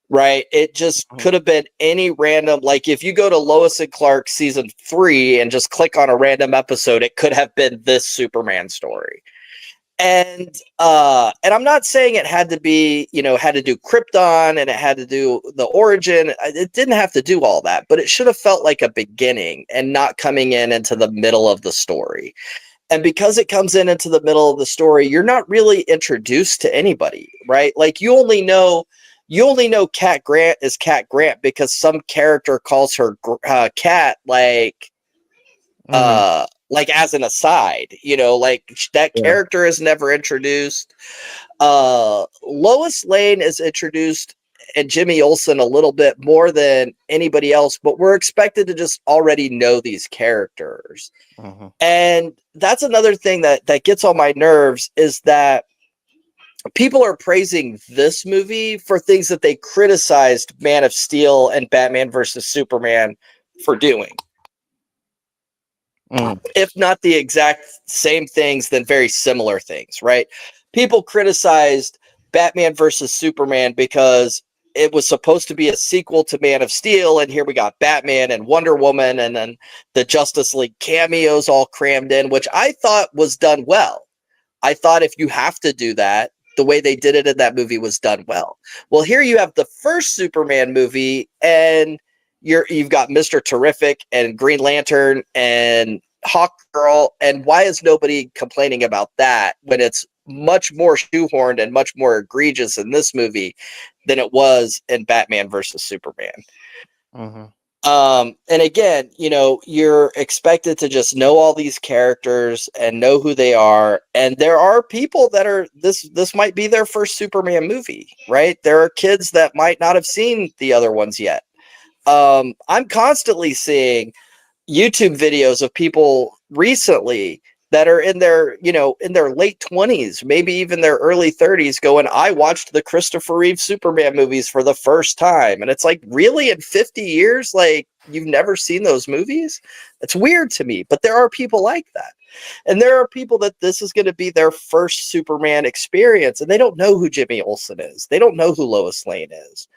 Right? It just could have been any random, like if you go to Lois and Clark season 3 and just click on a random episode, it could have been this Superman story. And I'm not saying it had to be, had to do Krypton and it had to do the origin. It didn't have to do all that, but it should have felt like a beginning and not coming into the middle of the story. And because it comes into the middle of the story, you're not really introduced to anybody, right? Like you only know Cat Grant is Cat Grant because some character calls her Cat, like as an aside, like that character is never introduced. Lois Lane is introduced and Jimmy Olsen a little bit more than anybody else, but we're expected to just already know these characters. And that's another thing that gets on my nerves, is that people are praising this movie for things that they criticized Man of Steel and Batman versus Superman for doing. If not the exact same things, then very similar things, right? People criticized Batman versus Superman because it was supposed to be a sequel to Man of Steel, and here we got Batman and Wonder Woman, and then the Justice League cameos all crammed in, which I thought was done well. I thought if you have to do that, the way they did it in that movie was done well. Well, here you have the first Superman movie, and you've got Mr. Terrific and Green Lantern and Hawkgirl, and why is nobody complaining about that when it's much more shoehorned and much more egregious in this movie than it was in Batman versus Superman? And again, you're expected to just know all these characters and know who they are. And there are people that are this might be their first Superman movie, right? There are kids that might not have seen the other ones yet. I'm constantly seeing YouTube videos of people recently that are in their late 20s, maybe even their early 30s, going, I watched the Christopher Reeve Superman movies for the first time. And it's like, really, in 50 years, like, you've never seen those movies? It's weird to me, but there are people like that. And there are people that this is going to be their first Superman experience, and they don't know who Jimmy Olsen is. They don't know who Lois Lane is.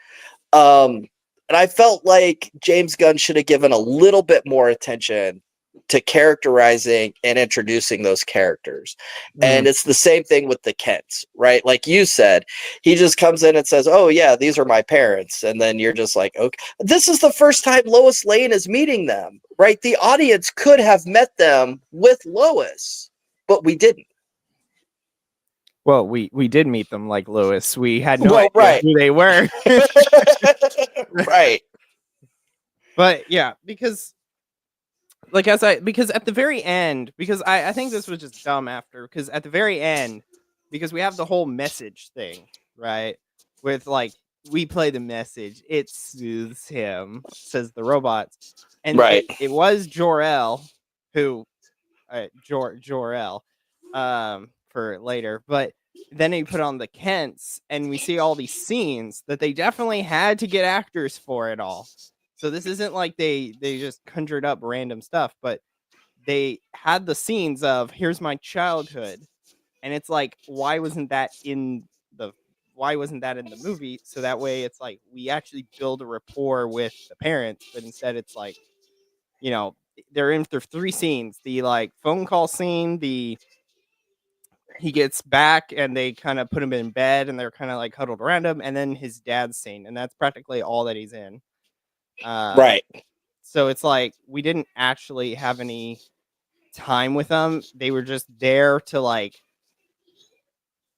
And I felt like James Gunn should have given a little bit more attention to characterizing and introducing those characters. And it's the same thing with the Kents, right? Like you said, he just comes in and says, oh yeah, these are my parents. And then you're just like, okay, this is the first time Lois Lane is meeting them, right? The audience could have met them with Lois, but we didn't. Well, we did meet them like Lois. We had no idea who they were. Right. But yeah, because at the very end, because I think this was just dumb after, because at the very end, because we have the whole message thing, right? With like, we play the message, it soothes him, says the robots. And right. It was Jor-El who Jor-El for later, but then he put on the Kents, and we see all these scenes that they definitely had to get actors for it all. So this isn't like they just conjured up random stuff, but they had the scenes of, here's my childhood, and it's like, why wasn't that in the movie? So that way it's like we actually build a rapport with the parents, but instead it's like, they're in their 3 scenes: the like phone call scene, he gets back and they kind of put him in bed and they're kind of like huddled around him, and then his dad's scene, and that's practically all that he's in. Right. So it's like we didn't actually have any time with them. They were just there to like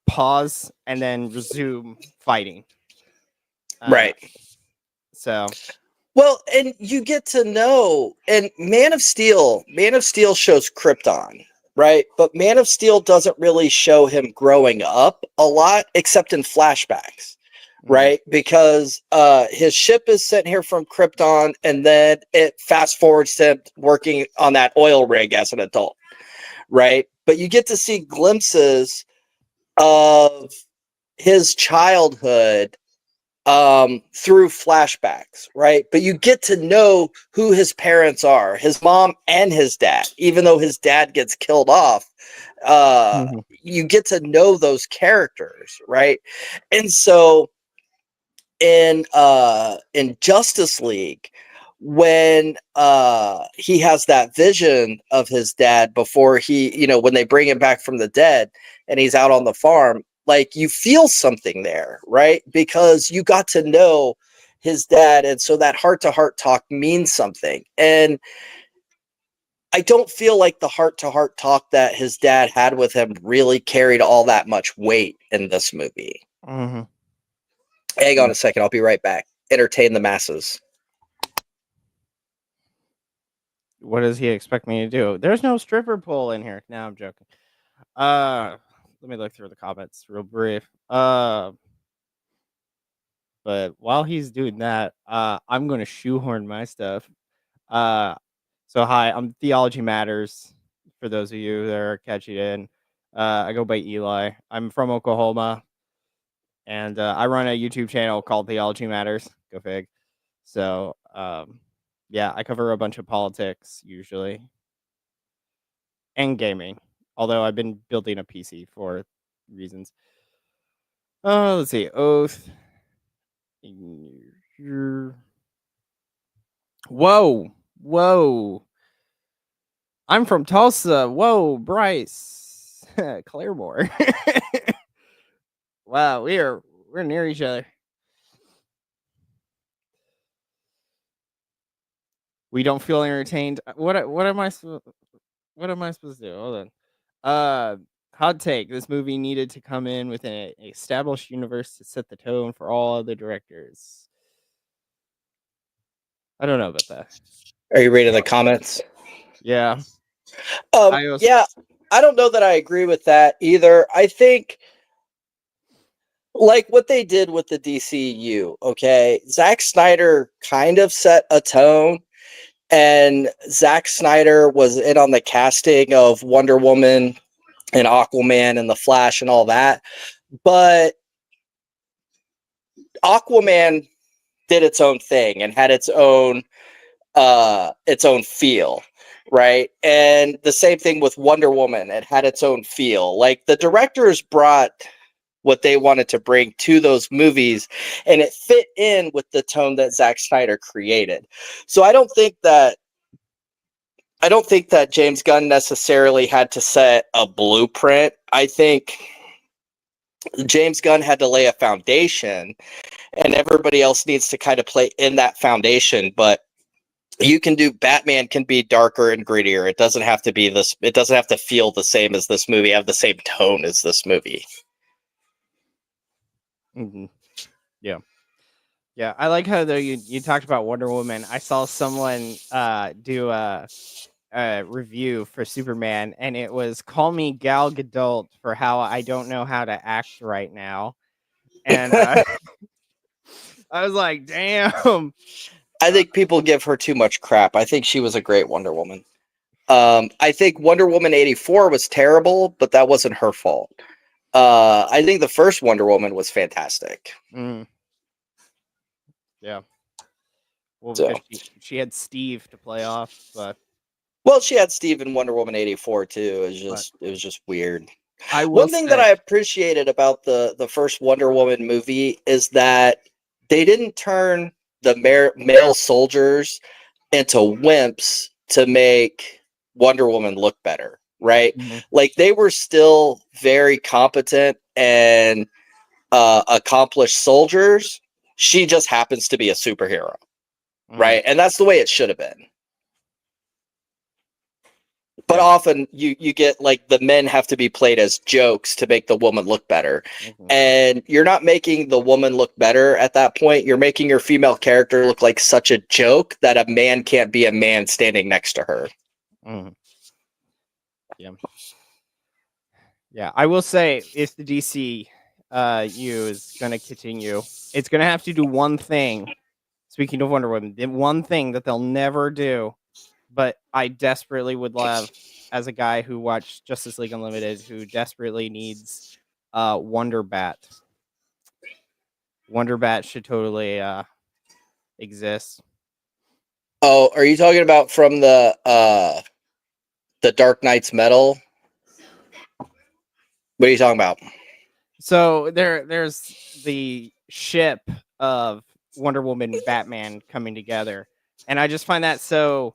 pause and then resume fighting. Right. So Well, and you get to know, and Man of Steel shows Krypton, right? But Man of Steel doesn't really show him growing up a lot, except in flashbacks, right? Because his ship is sent here from Krypton, and then it fast forwards to him working on that oil rig as an adult, right? But you get to see glimpses of his childhood through flashbacks, right? But you get to know who his parents are, his mom and his dad, even though his dad gets killed off. You get to know those characters, right? And so in Justice League, when he has that vision of his dad before he, when they bring him back from the dead and he's out on the farm, like you feel something there, right? Because you got to know his dad, and so that heart-to-heart talk means something. And I don't feel like the heart-to-heart talk that his dad had with him really carried all that much weight in this movie. Hang on a second, I'll be right back. Entertain the masses. What does he expect me to do? There's no stripper pole in here. No, I'm joking. Let me look through the comments real brief. But while he's doing that, I'm going to shoehorn my stuff. So hi, I'm Theology Matters. For those of you that are catching in, I go by Eli. I'm from Oklahoma, and I run a YouTube channel called Theology Matters. Go fig. So, yeah, I cover a bunch of politics usually, and gaming. Although I've been building a PC for reasons. Let's see. Oath. Whoa. I'm from Tulsa. Whoa, Bryce. Claremore. Wow, we're near each other. We don't feel entertained. What am I supposed to do? Hold on. Hot take. This movie needed to come in with an established universe to set the tone for all other directors. I don't know about that. Are you reading the comments? Yeah. Yeah, I don't know that I agree with that either. I think like what they did with the DCU, okay? Zack Snyder kind of set a tone, and Zack Snyder was in on the casting of Wonder Woman and Aquaman and The Flash and all that. But Aquaman did its own thing and had its own feel, right? And the same thing with Wonder Woman, it had its own feel. Like the directors brought what they wanted to bring to those movies, and it fit in with the tone that Zack Snyder created. So I don't think that James Gunn necessarily had to set a blueprint. I think James Gunn had to lay a foundation, and everybody else needs to kind of play in that foundation. But you can do Batman can be darker and grittier. It doesn't have to be this. It doesn't have to feel the same as this movie, have the same tone as this movie. Yeah, I like how though you talked about Wonder Woman. I saw someone do a review for Superman, and it was "Call me Gal Gadot for how I don't know how to act right now," and I was like, "Damn." I think people give her too much crap. I think she was a great Wonder Woman. I think Wonder Woman 84 was terrible, but that wasn't her fault. I think the first Wonder Woman was fantastic. Yeah. Well, because she had Steve to play off, but she had Steve in Wonder Woman 84 too. It was just weird. One thing that I appreciated about the first Wonder Woman movie is that they didn't turn the male soldiers into wimps to make Wonder Woman look better, right? Like they were still very competent and accomplished soldiers. She just happens to be a superhero. right? And that's the way it should have been. But often you get like the men have to be played as jokes to make the woman look better. And you're not making the woman look better at that point. You're making your female character look like such a joke that a man can't be a man standing next to her. Yeah, I will say if the DC is going to continue, it's going to have to do one thing. Speaking of Wonder Woman, the one thing that they'll never do, but I desperately would love, as a guy who watched Justice League Unlimited, who desperately needs Wonder Bat. Wonder Bat should totally exist. Oh, are you talking about from the Dark Knight's Metal? What are you talking about? So there's the ship of Wonder Woman and Batman coming together, and I just find that so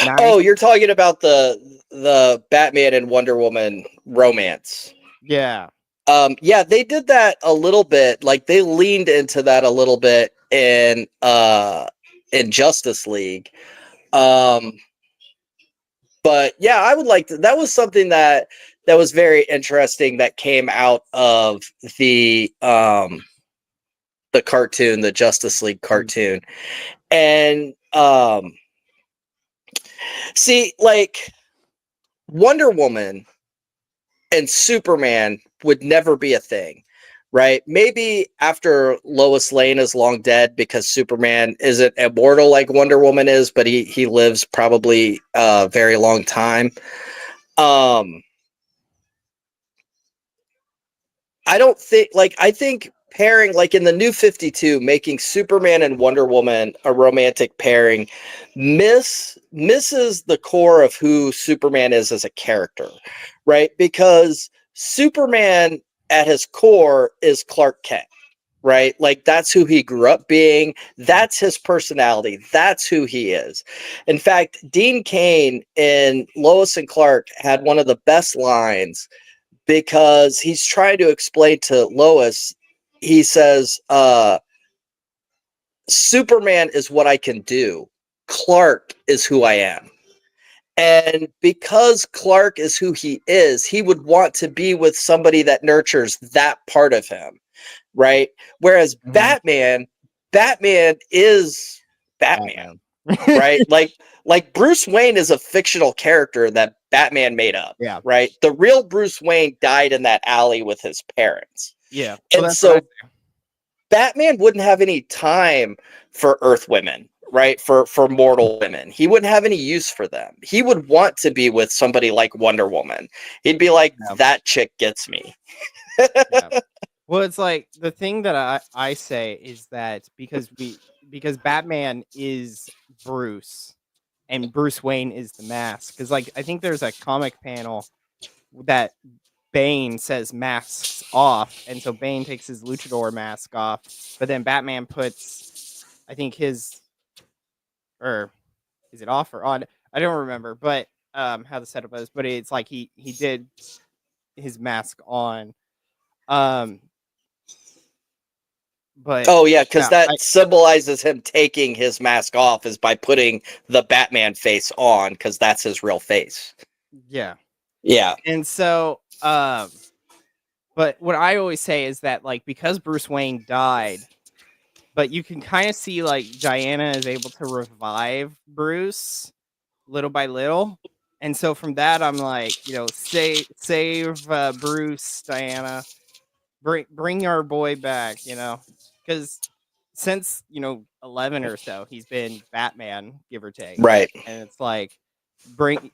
nice. Oh, you're talking about the Batman and Wonder Woman romance. Yeah. Yeah, they did that a little bit. Like they leaned into that a little bit in Justice League. But yeah, I would like to, that was something that was very interesting that came out of the cartoon, the Justice League cartoon. And see, like Wonder Woman and Superman would never be a thing, right? Maybe after Lois Lane is long dead, because Superman isn't immortal like Wonder Woman is, but he lives probably a very long time. I don't think, like, I think pairing, like in the New 52, making Superman and Wonder Woman a romantic pairing misses the core of who Superman is as a character, right? Because Superman at his core is Clark Kent, right? Like that's who he grew up being. That's his personality. That's who he is. In fact, Dean Cain in Lois and Clark had one of the best lines, because he's trying to explain to Lois, he says, Superman is what I can do. Clark is who I am. And because Clark is who he is, he would want to be with somebody that nurtures that part of him, right? Whereas Batman is Batman. Right? Like Bruce Wayne is a fictional character that Batman made up. Yeah. Right? The real Bruce Wayne died in that alley with his parents. Yeah. And so Batman wouldn't have any time for Earth women, right? For mortal women. He wouldn't have any use for them. He would want to be with somebody like Wonder Woman. He'd be like, that chick gets me. Well, it's like the thing that I say is that because Batman is Bruce and Bruce Wayne is the mask. Because like I think there's a comic panel that Bane says masks off, and so Bane takes his luchador mask off, but then Batman puts, I think his, or is it off or on? I don't remember, but how the setup is. But it's like he did his mask on. But oh yeah, because that symbolizes him taking his mask off is by putting the Batman face on, because that's his real face. Yeah. And so but what I always say is that like because Bruce Wayne died, but you can kind of see like Diana is able to revive Bruce little by little. And so from that I'm like, save Bruce, Diana. Bring our boy back, because since 11 or so he's been Batman, give or take, right? And it's like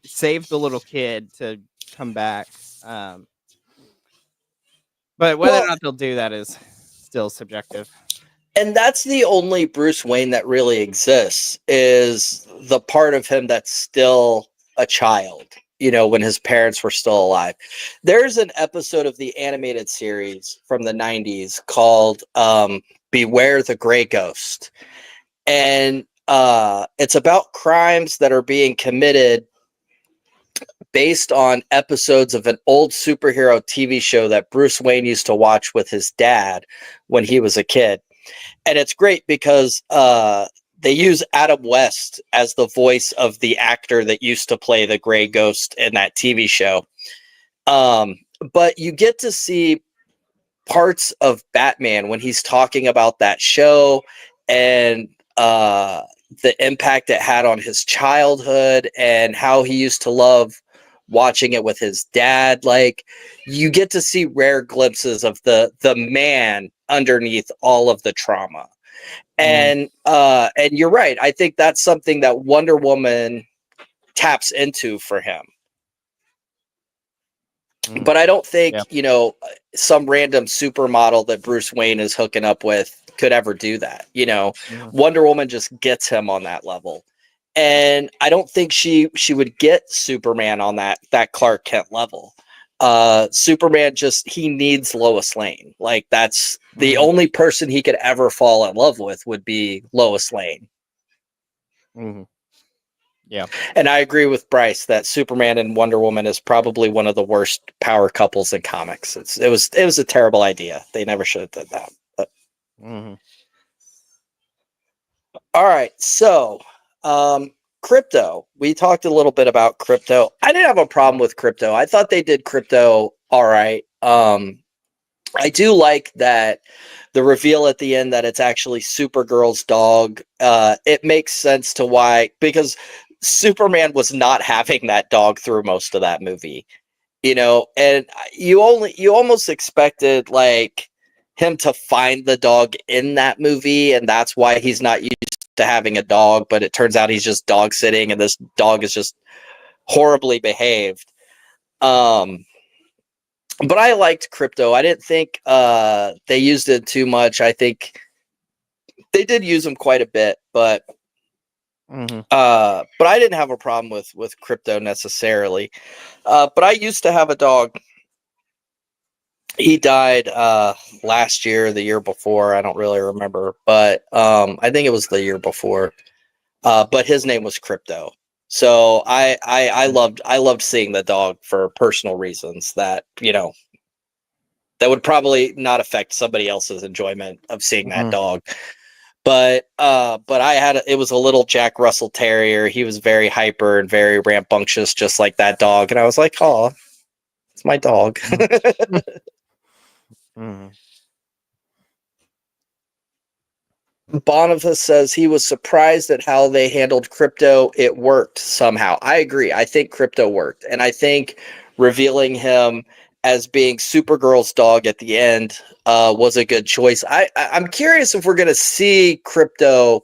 save the little kid to come back, but whether or not they'll do that is still subjective. And that's the only Bruce Wayne that really exists, is the part of him that's still a child, when his parents were still alive. There's an episode of the animated series from the 90s called Beware the Gray Ghost. And it's about crimes that are being committed based on episodes of an old superhero TV show that Bruce Wayne used to watch with his dad when he was a kid. And it's great because they use Adam West as the voice of the actor that used to play the Gray Ghost in that TV show. But you get to see parts of Batman when he's talking about that show and the impact it had on his childhood and how he used to love watching it with his dad. Like, you get to see rare glimpses of the man underneath all of the trauma. And you're right. I think that's something that Wonder Woman taps into for him. But I don't think, some random supermodel that Bruce Wayne is hooking up with could ever do that. Wonder Woman just gets him on that level. And I don't think she would get Superman on that Clark Kent level. Superman he needs Lois Lane. Like, that's the only person he could ever fall in love with would be Lois Lane. Yeah. And I agree with Bryce that Superman and Wonder Woman is probably one of the worst power couples in comics. It was a terrible idea. They never should have done that. But. All right. So, Crypto. We talked a little bit about Crypto. I didn't have a problem with Crypto. I thought they did Crypto all right. I do like that the reveal at the end that it's actually Supergirl's dog. It makes sense to why, because Superman was not having that dog through most of that movie, and you almost expected like him to find the dog in that movie, and that's why he's not used to having a dog. But it turns out he's just dog sitting, and this dog is just horribly behaved. But I liked Crypto. I didn't think they used it too much. I think they did use him quite a bit, but I didn't have a problem with Crypto necessarily. But I used to have a dog. He died last year, the year before. I don't really remember, but I think it was the year before. But his name was Crypto. So I loved seeing the dog for personal reasons that that would probably not affect somebody else's enjoyment of seeing that dog. But it was a little Jack Russell Terrier. He was very hyper and very rambunctious, just like that dog. And I was like, oh, it's my dog. Boniface says he was surprised at how they handled Crypto. It worked somehow. I agree. I think Crypto worked. And I think revealing him as being Supergirl's dog at the end was a good choice. I'm curious if we're going to see Crypto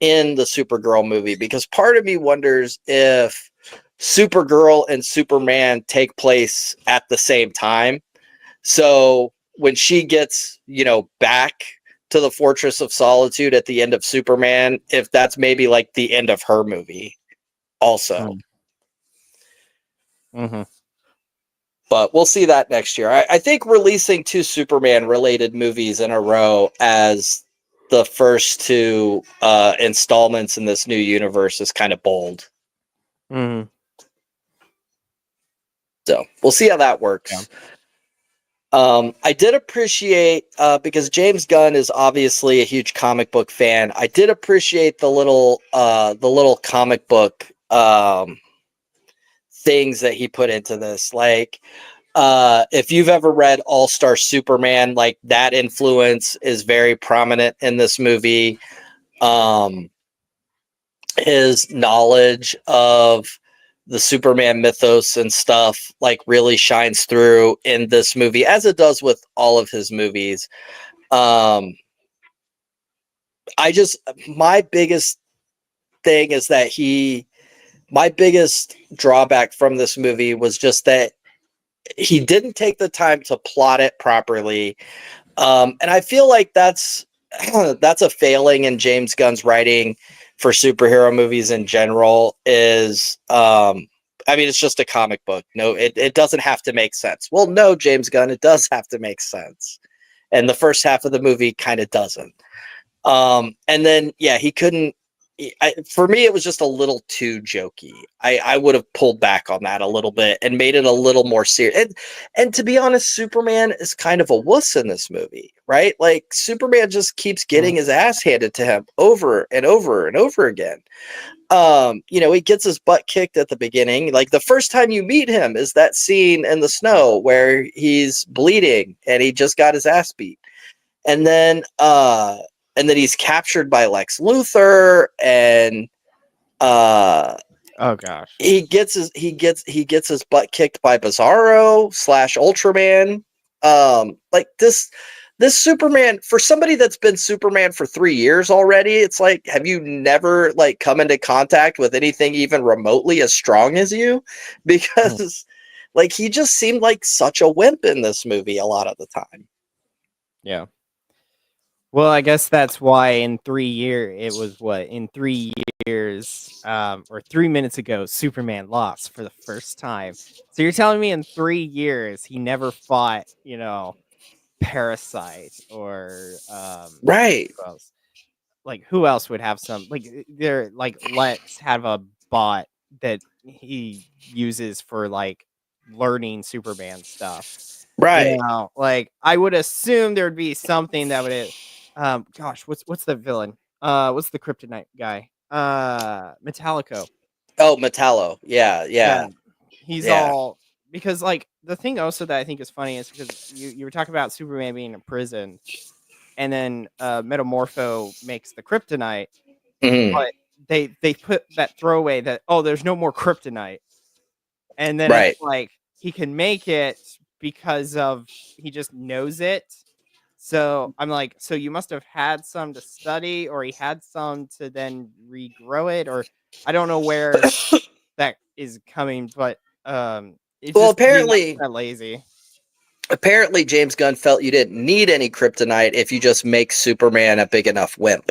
in the Supergirl movie, because part of me wonders if Supergirl and Superman take place at the same time. So when she gets, back to the Fortress of Solitude at the end of Superman, if that's maybe like the end of her movie also. But we'll see that next year. I think releasing 2 Superman related movies in a row as the first 2 installments in this new universe is kind of bold. So we'll see how that works. Yeah. I did appreciate, because James Gunn is obviously a huge comic book fan, I did appreciate the little comic book things that he put into this. Like, if you've ever read All-Star Superman, like, that influence is very prominent in this movie. His knowledge of the Superman mythos and stuff like really shines through in this movie, as it does with all of his movies. My biggest thing is that my biggest drawback from this movie was just that he didn't take the time to plot it properly. And I feel like that's a failing in James Gunn's writing for superhero movies in general. Is it's just a comic book. No, it doesn't have to make sense. Well, no, James Gunn, it does have to make sense. And the first half of the movie kind of doesn't. And then, he couldn't for me, it was just a little too jokey. I would have pulled back on that a little bit and made it a little more serious. And to be honest, Superman is kind of a wuss in this movie, right? Like Superman just keeps getting his ass handed to him over and over and over again. He gets his butt kicked at the beginning. Like the first time you meet him is that scene in the snow where he's bleeding and he just got his ass beat. And then he's captured by Lex Luthor, and oh gosh, he gets his butt kicked by Bizarro / Ultraman. Like this Superman, for somebody that's been Superman for 3 years already, it's like, have you never like come into contact with anything even remotely as strong as you? Because like he just seemed like such a wimp in this movie a lot of the time. Yeah. Well, I guess that's why in 3 years, it was what, in 3 years, or 3 minutes ago, Superman lost for the first time. So you're telling me in 3 years he never fought, Parasite or Right. who else? Like who else would have some they're like Lex have a bot that he uses for like learning Superman stuff. Right. Like I would assume there would be something that would gosh, what's the villain? What's the kryptonite guy? Metallico. Oh, Metallo. Yeah. He's Yeah. all because like the thing also that I think is funny is because you were talking about Superman being in prison and then Metamorpho makes the kryptonite, but they put that throwaway that there's no more kryptonite. And then Right. it's like he can make it because of he just knows it. So I'm like, so you must have had some to study, or he had some to then regrow it, or I don't know where that is coming, but it's Well, just apparently lazy. Apparently, James Gunn felt you didn't need any kryptonite if you just make Superman a big enough wimp.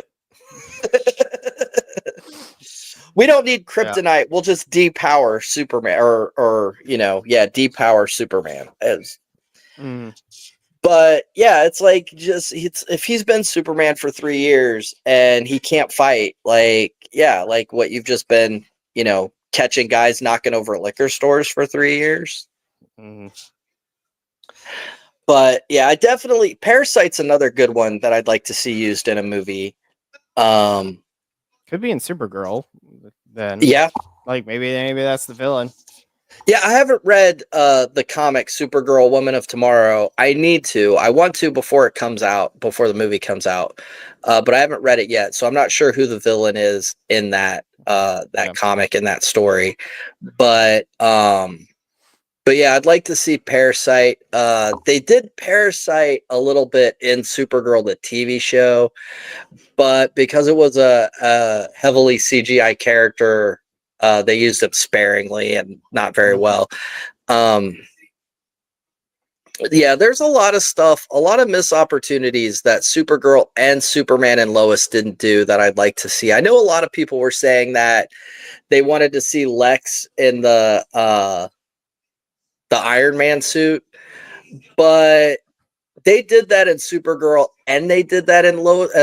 We don't need kryptonite. Yeah. We'll just depower Superman, or depower Superman. But yeah, it's like if he's been Superman for 3 years and he can't fight, like what you've just been, catching guys knocking over liquor stores for 3 years. But yeah, I definitely Parasite's another good one that I'd like to see used in a movie. Could be in Supergirl then. Yeah. Like maybe that's the villain. Yeah, I haven't read the comic Supergirl Woman of Tomorrow. I need to. I want to before it comes out, before the movie comes out. But I haven't read it yet, so I'm not sure who the villain is in that comic, in that story. But yeah, I'd like to see Parasite. They did Parasite a little bit in Supergirl, the TV show, but because it was a heavily CGI character, they used him sparingly and not very well. Yeah, there's a lot of stuff, a lot of missed opportunities that Supergirl and Superman and Lois didn't do that I'd like to see. I know a lot of people were saying that they wanted to see Lex in the Iron Man suit, but they did that in Supergirl and they did that in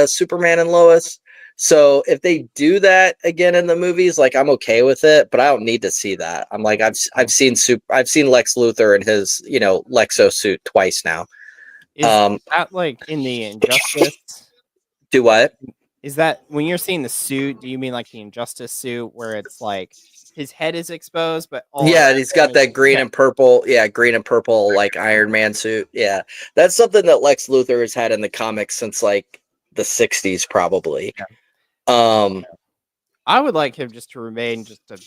Superman and Lois. So if they do that again in the movies, like I'm okay with it, but I don't need to see that. I'm like I've seen Lex Luthor in his Lexo suit twice now. Is that like in the Injustice? Do what? Is that when you're seeing the suit? Do you mean like the Injustice suit where it's like his head is exposed, but he's got that green and purple, green and purple like Iron Man suit. Yeah, that's something that Lex Luthor has had in the comics since like the 60s, probably. Yeah. I would like him just to remain just a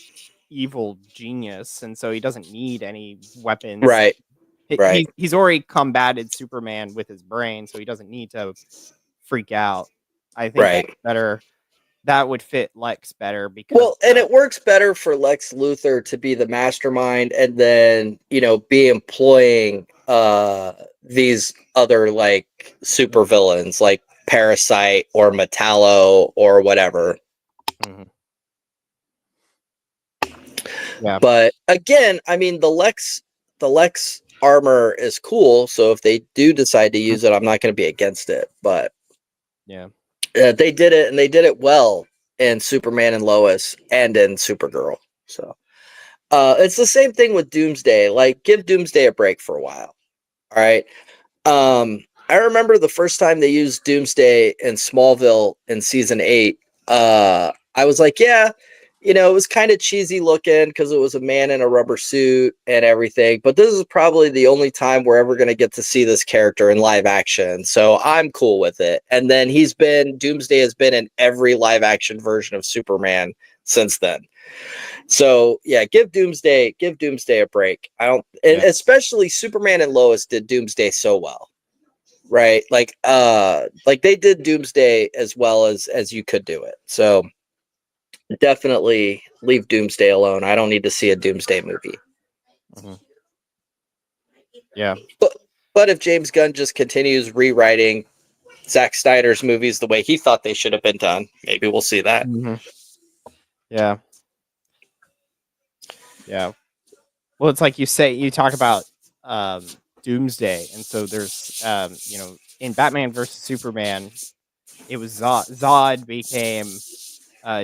evil genius, and so he doesn't need any weapons. Right. He's already combated Superman with his brain, so he doesn't need to freak out. I think that's better. That would fit Lex better because and it works better for Lex Luthor to be the mastermind and then, be employing these other like super villains like Parasite or Metallo or whatever. Yeah. But again, I mean the Lex armor is cool, so if they do decide to use it, I'm not going to be against it, but yeah. They did it, and they did it well. in Superman and Lois and in Supergirl. So it's the same thing with Doomsday. Like, give Doomsday a break for a while. All right. I remember the first time they used Doomsday in Smallville in season 8. I was like, yeah, it was kind of cheesy looking because it was a man in a rubber suit and everything. But this is probably the only time we're ever going to get to see this character in live action. So I'm cool with it. And then Doomsday has been in every live action version of Superman since then. So yeah, give Doomsday a break. And especially Superman and Lois did Doomsday so well. Right? Like they did Doomsday as well as you could do it. So definitely leave Doomsday alone. I don't need to see a Doomsday movie. Mm-hmm. Yeah. But if James Gunn just continues rewriting Zack Snyder's movies the way he thought they should have been done, maybe we'll see that. Mm-hmm. Yeah. Yeah. Well, it's like you talk about Doomsday, and so there's in Batman versus Superman, it was Zod became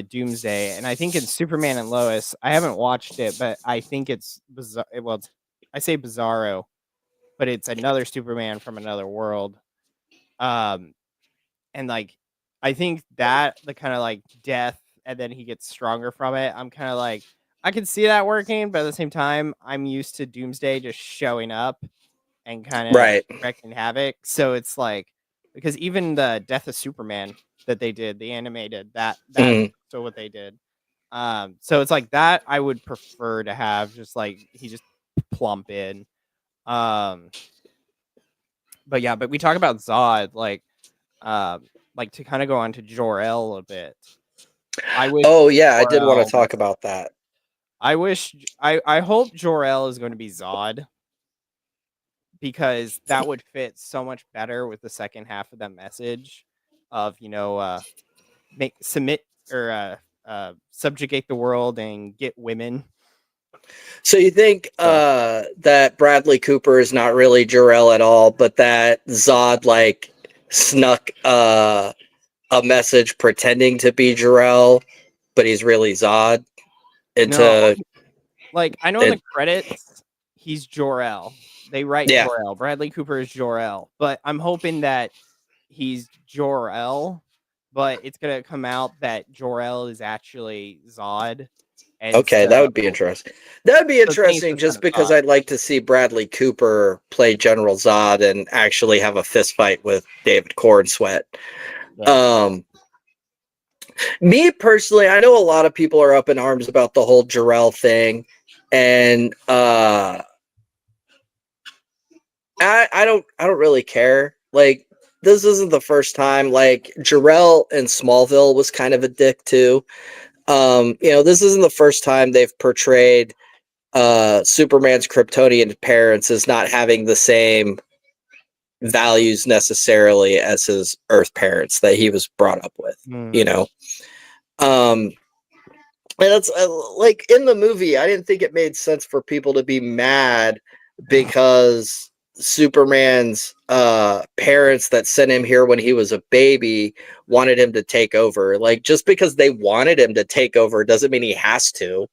Doomsday, and I think in Superman and Lois, I haven't watched it, but I think it's bizarre. Well, I say Bizarro, but it's another Superman from another world. And like, I think that the kind of like death, and then he gets stronger from it. I'm kind of like, I can see that working, but at the same time, I'm used to Doomsday just showing up and kind of wrecking havoc. So it's like, because even the Death of Superman that they did, the animated, that's so what they did. So it's like that I would prefer to have just like he just plump in. But we talk about Zod like to kind of go on to Jor-El a little bit. I did want to talk about that. I hope Jor-El is going to be Zod, because that would fit so much better with the second half of that message of submit or subjugate the world and get women. So you think that Bradley Cooper is not really Jor-El at all, but that Zod like snuck a message pretending to be Jor-El, but he's really Zod into I know in the credits he's Jor-El. They write Jor-El. Bradley Cooper is Jor-El, but I'm hoping that he's Jor-El, but it's gonna come out that Jor-El is actually Zod. And okay, that would be interesting. That would be interesting just because I'd like to see Bradley Cooper play General Zod and actually have a fist fight with David Cornsweet. Yeah. Me personally, I know a lot of people are up in arms about the whole Jor-El thing, and I don't really care. Like, this isn't the first time. Like, Jor-El in Smallville was kind of a dick too. This isn't the first time they've portrayed Superman's Kryptonian parents as not having the same values necessarily as his Earth parents that he was brought up with. And that's like in the movie, I didn't think it made sense for people to be mad because Superman's parents that sent him here when he was a baby wanted him to take over. Like, just because they wanted him to take over doesn't mean he has to,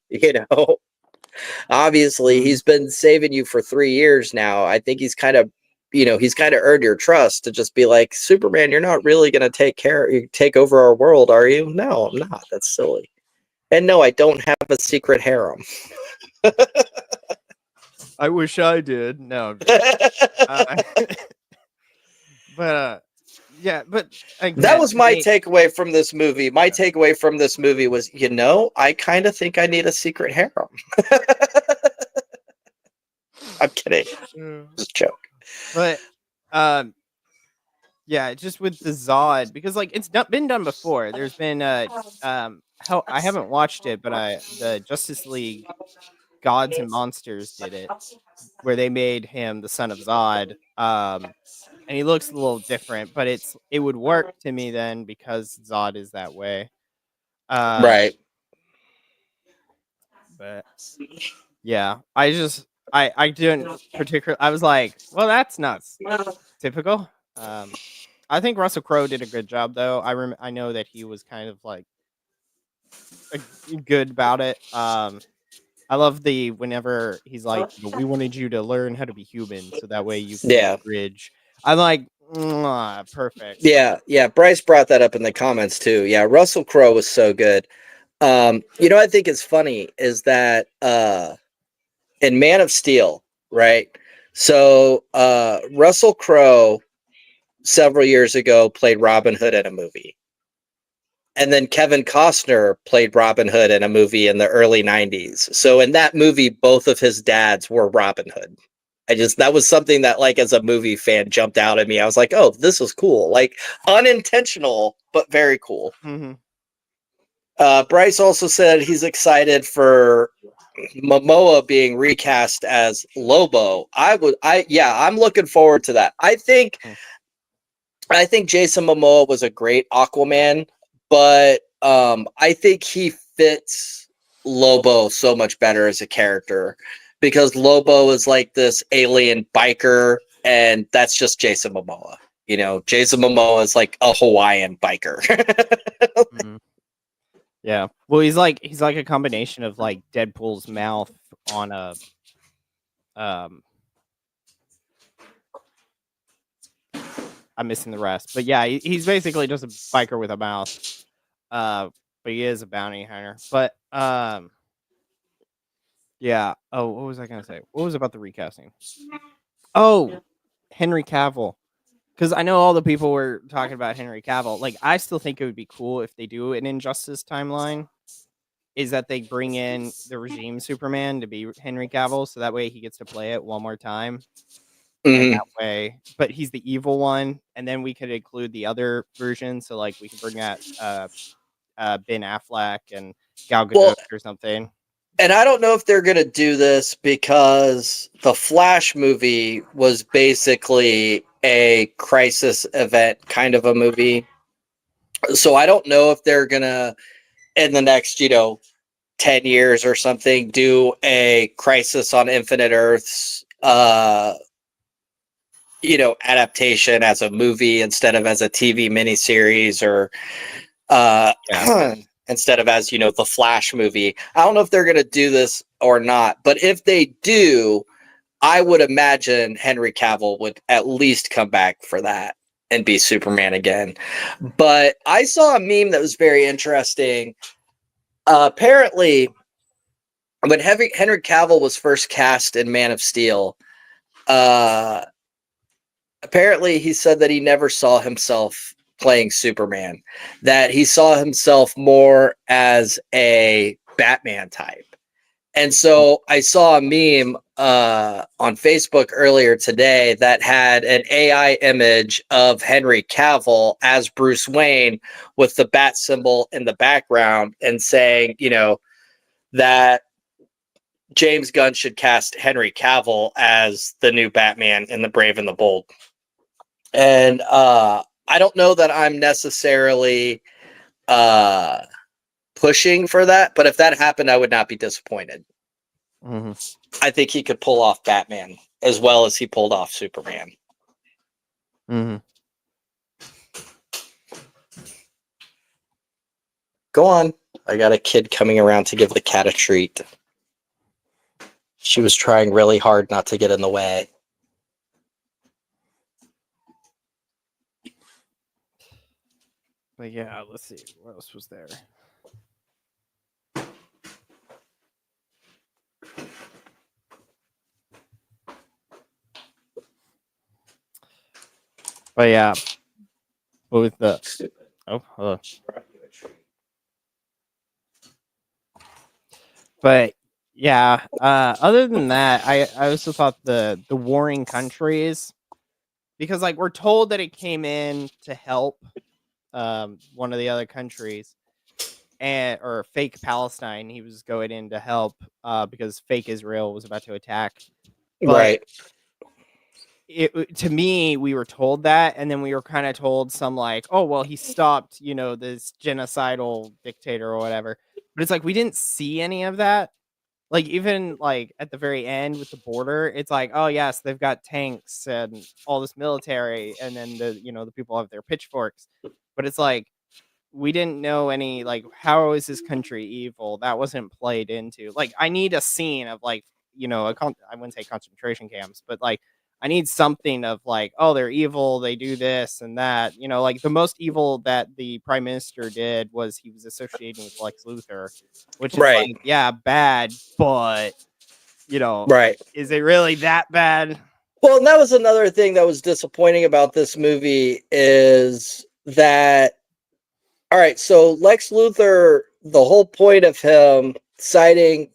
Obviously, he's been saving you for 3 years now. I think he's kind of earned your trust to just be like, Superman, you're not really going to take over our world, are you? No, I'm not. That's silly. And no, I don't have a secret harem. I wish I did. No. But that was my takeaway from this movie. My takeaway from this movie was, I kind of think I need a secret harem. I'm kidding. Just a joke. But just with the Zod, because like it's been done before. There's been I haven't watched it, but the Justice League Gods and Monsters did it, where they made him the son of Zod. And he looks a little different, but it would work to me then because Zod is that way. Right. But yeah, I didn't particularly. I was like, well, that's not typical. I think Russell Crowe did a good job, though. I know that he was kind of like good about it. I love whenever he's like, we wanted you to learn how to be human, so that way you can Yeah. bridge. I'm like, perfect. Yeah. Bryce brought that up in the comments too. Yeah, Russell Crowe was so good. I think it's funny is that in Man of Steel, right? So Russell Crowe several years ago played Robin Hood in a movie. And then Kevin Costner played Robin Hood in a movie in the early 90s. So in that movie, both of his dads were Robin Hood. That was something that, like, as a movie fan, jumped out at me. I was like, oh, this is cool. Like, unintentional, but very cool. Mm-hmm. Bryce also said he's excited for Momoa being recast as Lobo. I'm looking forward to that. I think Jason Momoa was a great Aquaman, but I think he fits Lobo so much better as a character because Lobo is like this alien biker, and that's just Jason Momoa. Jason Momoa is like a Hawaiian biker. Mm-hmm. Yeah. Well, he's like a combination of like Deadpool's mouth on a I'm missing the rest. But yeah, he's basically just a biker with a mouth. But he is a bounty hunter. But yeah. Oh, what was I gonna say? What was about the recasting? Oh, Henry Cavill. Because I know all the people were talking about Henry Cavill. Like, I still think it would be cool if they do an Injustice timeline. Is that they bring in the regime Superman to be Henry Cavill, so that way he gets to play it one more time. And that way, but he's the evil one, and then we could include the other version. So, like, we can bring out Ben Affleck and Gal Gadot or something. And I don't know if they're going to do this because the Flash movie was basically a crisis event kind of a movie. So I don't know if they're going to, in the next, 10 years or something, do a Crisis on Infinite Earths, adaptation as a movie instead of as a TV miniseries or instead of as, the Flash movie. I don't know if they're going to do this or not, but if they do, I would imagine Henry Cavill would at least come back for that and be Superman again. But I saw a meme that was very interesting. Apparently, when Henry Cavill was first cast in Man of Steel, apparently he said that he never saw himself playing Superman, that he saw himself more as a Batman type. And so I saw a meme on Facebook earlier today that had an AI image of Henry Cavill as Bruce Wayne with the bat symbol in the background and saying, that James Gunn should cast Henry Cavill as the new Batman in The Brave and the Bold. And I don't know that I'm necessarily pushing for that, but if that happened, I would not be disappointed. Mm-hmm. I think he could pull off Batman as well as he pulled off Superman. Mm-hmm. Go on. I got a kid coming around to give the cat a treat. She was trying really hard not to get in the way. But yeah, let's see. What else was there? But yeah, with the hello. But yeah, other than that, I also thought the warring countries, because like we're told that it came in to help one of the other countries, or fake Palestine. He was going in to help because fake Israel was about to attack. But Right. To me, we were told that, and then we were kind of told some like, oh well, he stopped, this genocidal dictator or whatever. But it's like we didn't see any of that. Like, even like at the very end with the border, it's like, oh yes, they've got tanks and all this military, and then the people have their pitchforks. But it's like we didn't know any, like, how is this country evil? That wasn't played into. Like, I need a scene of, like, I wouldn't say concentration camps, but, like, I need something of, like, oh, they're evil, they do this and that. Like, the most evil that the prime minister did was he was associating with Lex Luthor, which is Right. like, yeah, bad, but Right. is it really that bad? Well, and that was another thing that was disappointing about this movie is that, all right, so Lex Luthor, the whole point of him siding,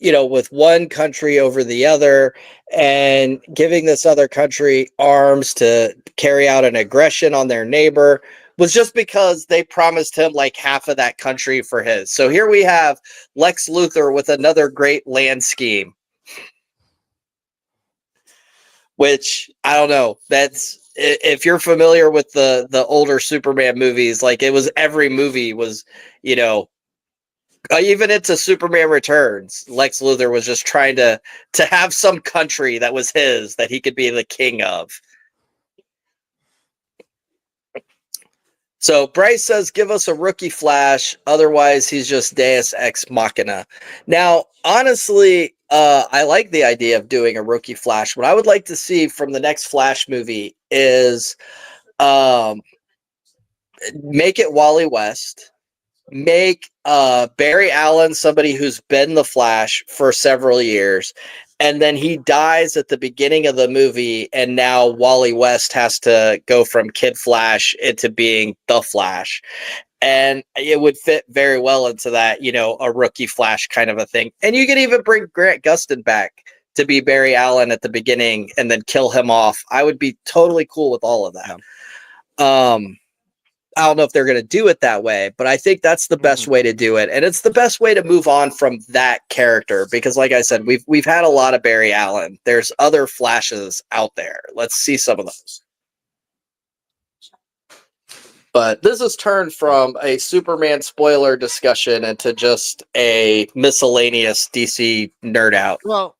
with one country over the other and giving this other country arms to carry out an aggression on their neighbor was just because they promised him like half of that country for his. So here we have Lex Luthor with another great land scheme, which I don't know. That's, if you're familiar with the older Superman movies, like it was, every movie was, even into Superman Returns, Lex Luthor was just trying to have some country that was his, that he could be the king of. So Bryce says, give us a rookie Flash. Otherwise, he's just Deus Ex Machina. Now, honestly, I like the idea of doing a rookie Flash. What I would like to see from the next Flash movie is make it Wally West. Make Barry Allen somebody who's been the Flash for several years, and then he dies at the beginning of the movie, and now Wally West has to go from Kid Flash into being the Flash. And it would fit very well into that, a rookie Flash kind of a thing. And you could even bring Grant Gustin back to be Barry Allen at the beginning and then kill him off. I would be totally cool with all of that. Yeah. I don't know if they're going to do it that way, but I think that's the best way to do it. And it's the best way to move on from that character because, like I said, we've had a lot of Barry Allen. There's other Flashes out there. Let's see some of those. But this has turned from a Superman spoiler discussion into just a miscellaneous DC nerd out. Well,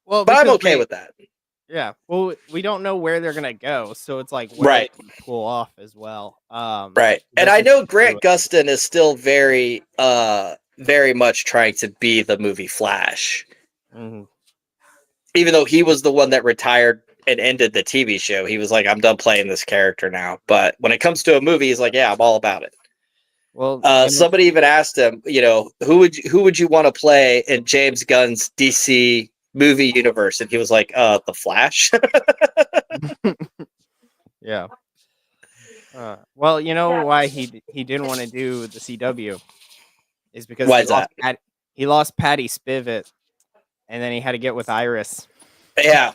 but I'm okay with that. Yeah. Well, we don't know where they're gonna go, so it's like where they can pull off as well. Right. And I know Grant Gustin is still very much trying to be the movie Flash. Mm-hmm. Even though he was the one that retired and ended the TV show, he was like, I'm done playing this character now. But when it comes to a movie, he's like, yeah, I'm all about it. Well, somebody even asked him, who would you want to play in James Gunn's DC movie universe? And he was like, the Flash. Yeah. Well, you know why he didn't want to do the CW is because he lost Patty Spivot, and then he had to get with Iris. Yeah,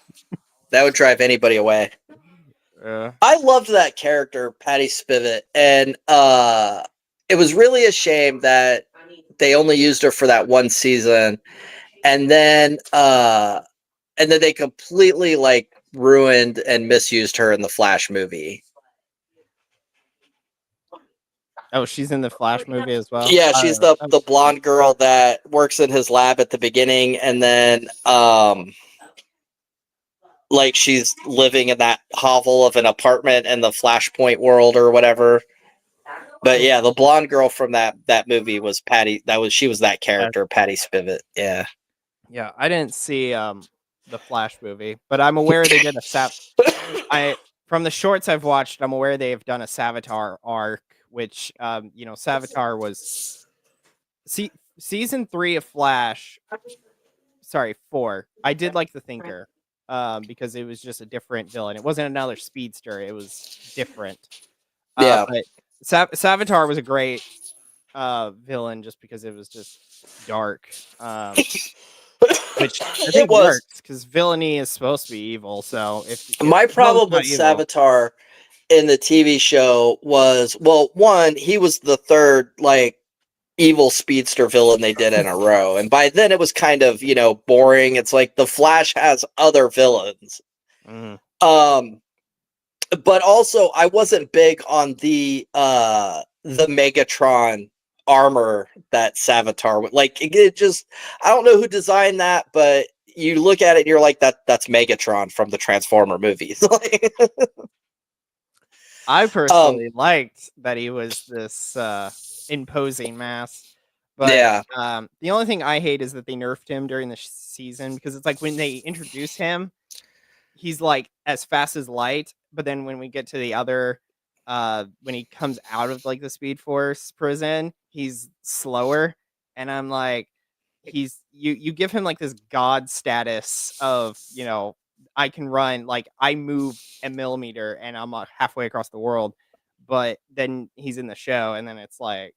that would drive anybody away. I loved that character, Patty Spivot, and it was really a shame that they only used her for that one season, and then they completely ruined and misused her in the Flash movie. Oh, she's in the Flash movie as well? Yeah, she's the blonde girl that works in his lab at the beginning, and then she's living in that hovel of an apartment in the Flashpoint world or whatever. But yeah, the blonde girl from that movie was Patty. She was that character, Patty Spivot. Yeah. Yeah, I didn't see the Flash movie, but I'm aware they did from the shorts I've watched, I'm aware they have done a Savitar arc, which Savitar was season 3 of Flash. Sorry, 4. I did like the Thinker because it was just a different villain. It wasn't another speedster. It was different. Yeah. But Savitar was a great villain just because it was just dark. Which I think works because villainy is supposed to be evil. So if my problem with Savitar in the TV show was, well, one, he was the third evil speedster villain they did in a row, and by then it was kind of boring. It's like the Flash has other villains. Mm. But also I wasn't big on the Megatron armor that Savitar it just, I don't know who designed that, but you look at it and you're like, that's Megatron from the Transformer movies. I personally liked that he was this imposing mass, but Yeah. the only thing I hate is that they nerfed him during the season, because it's like when they introduce him, he's like as fast as light, but then when we get to the other when he comes out of like the Speed Force prison, he's slower, and I'm like, you give him like this god status of, I can run, like I move a millimeter and I'm halfway across the world, but then he's in the show and then it's like,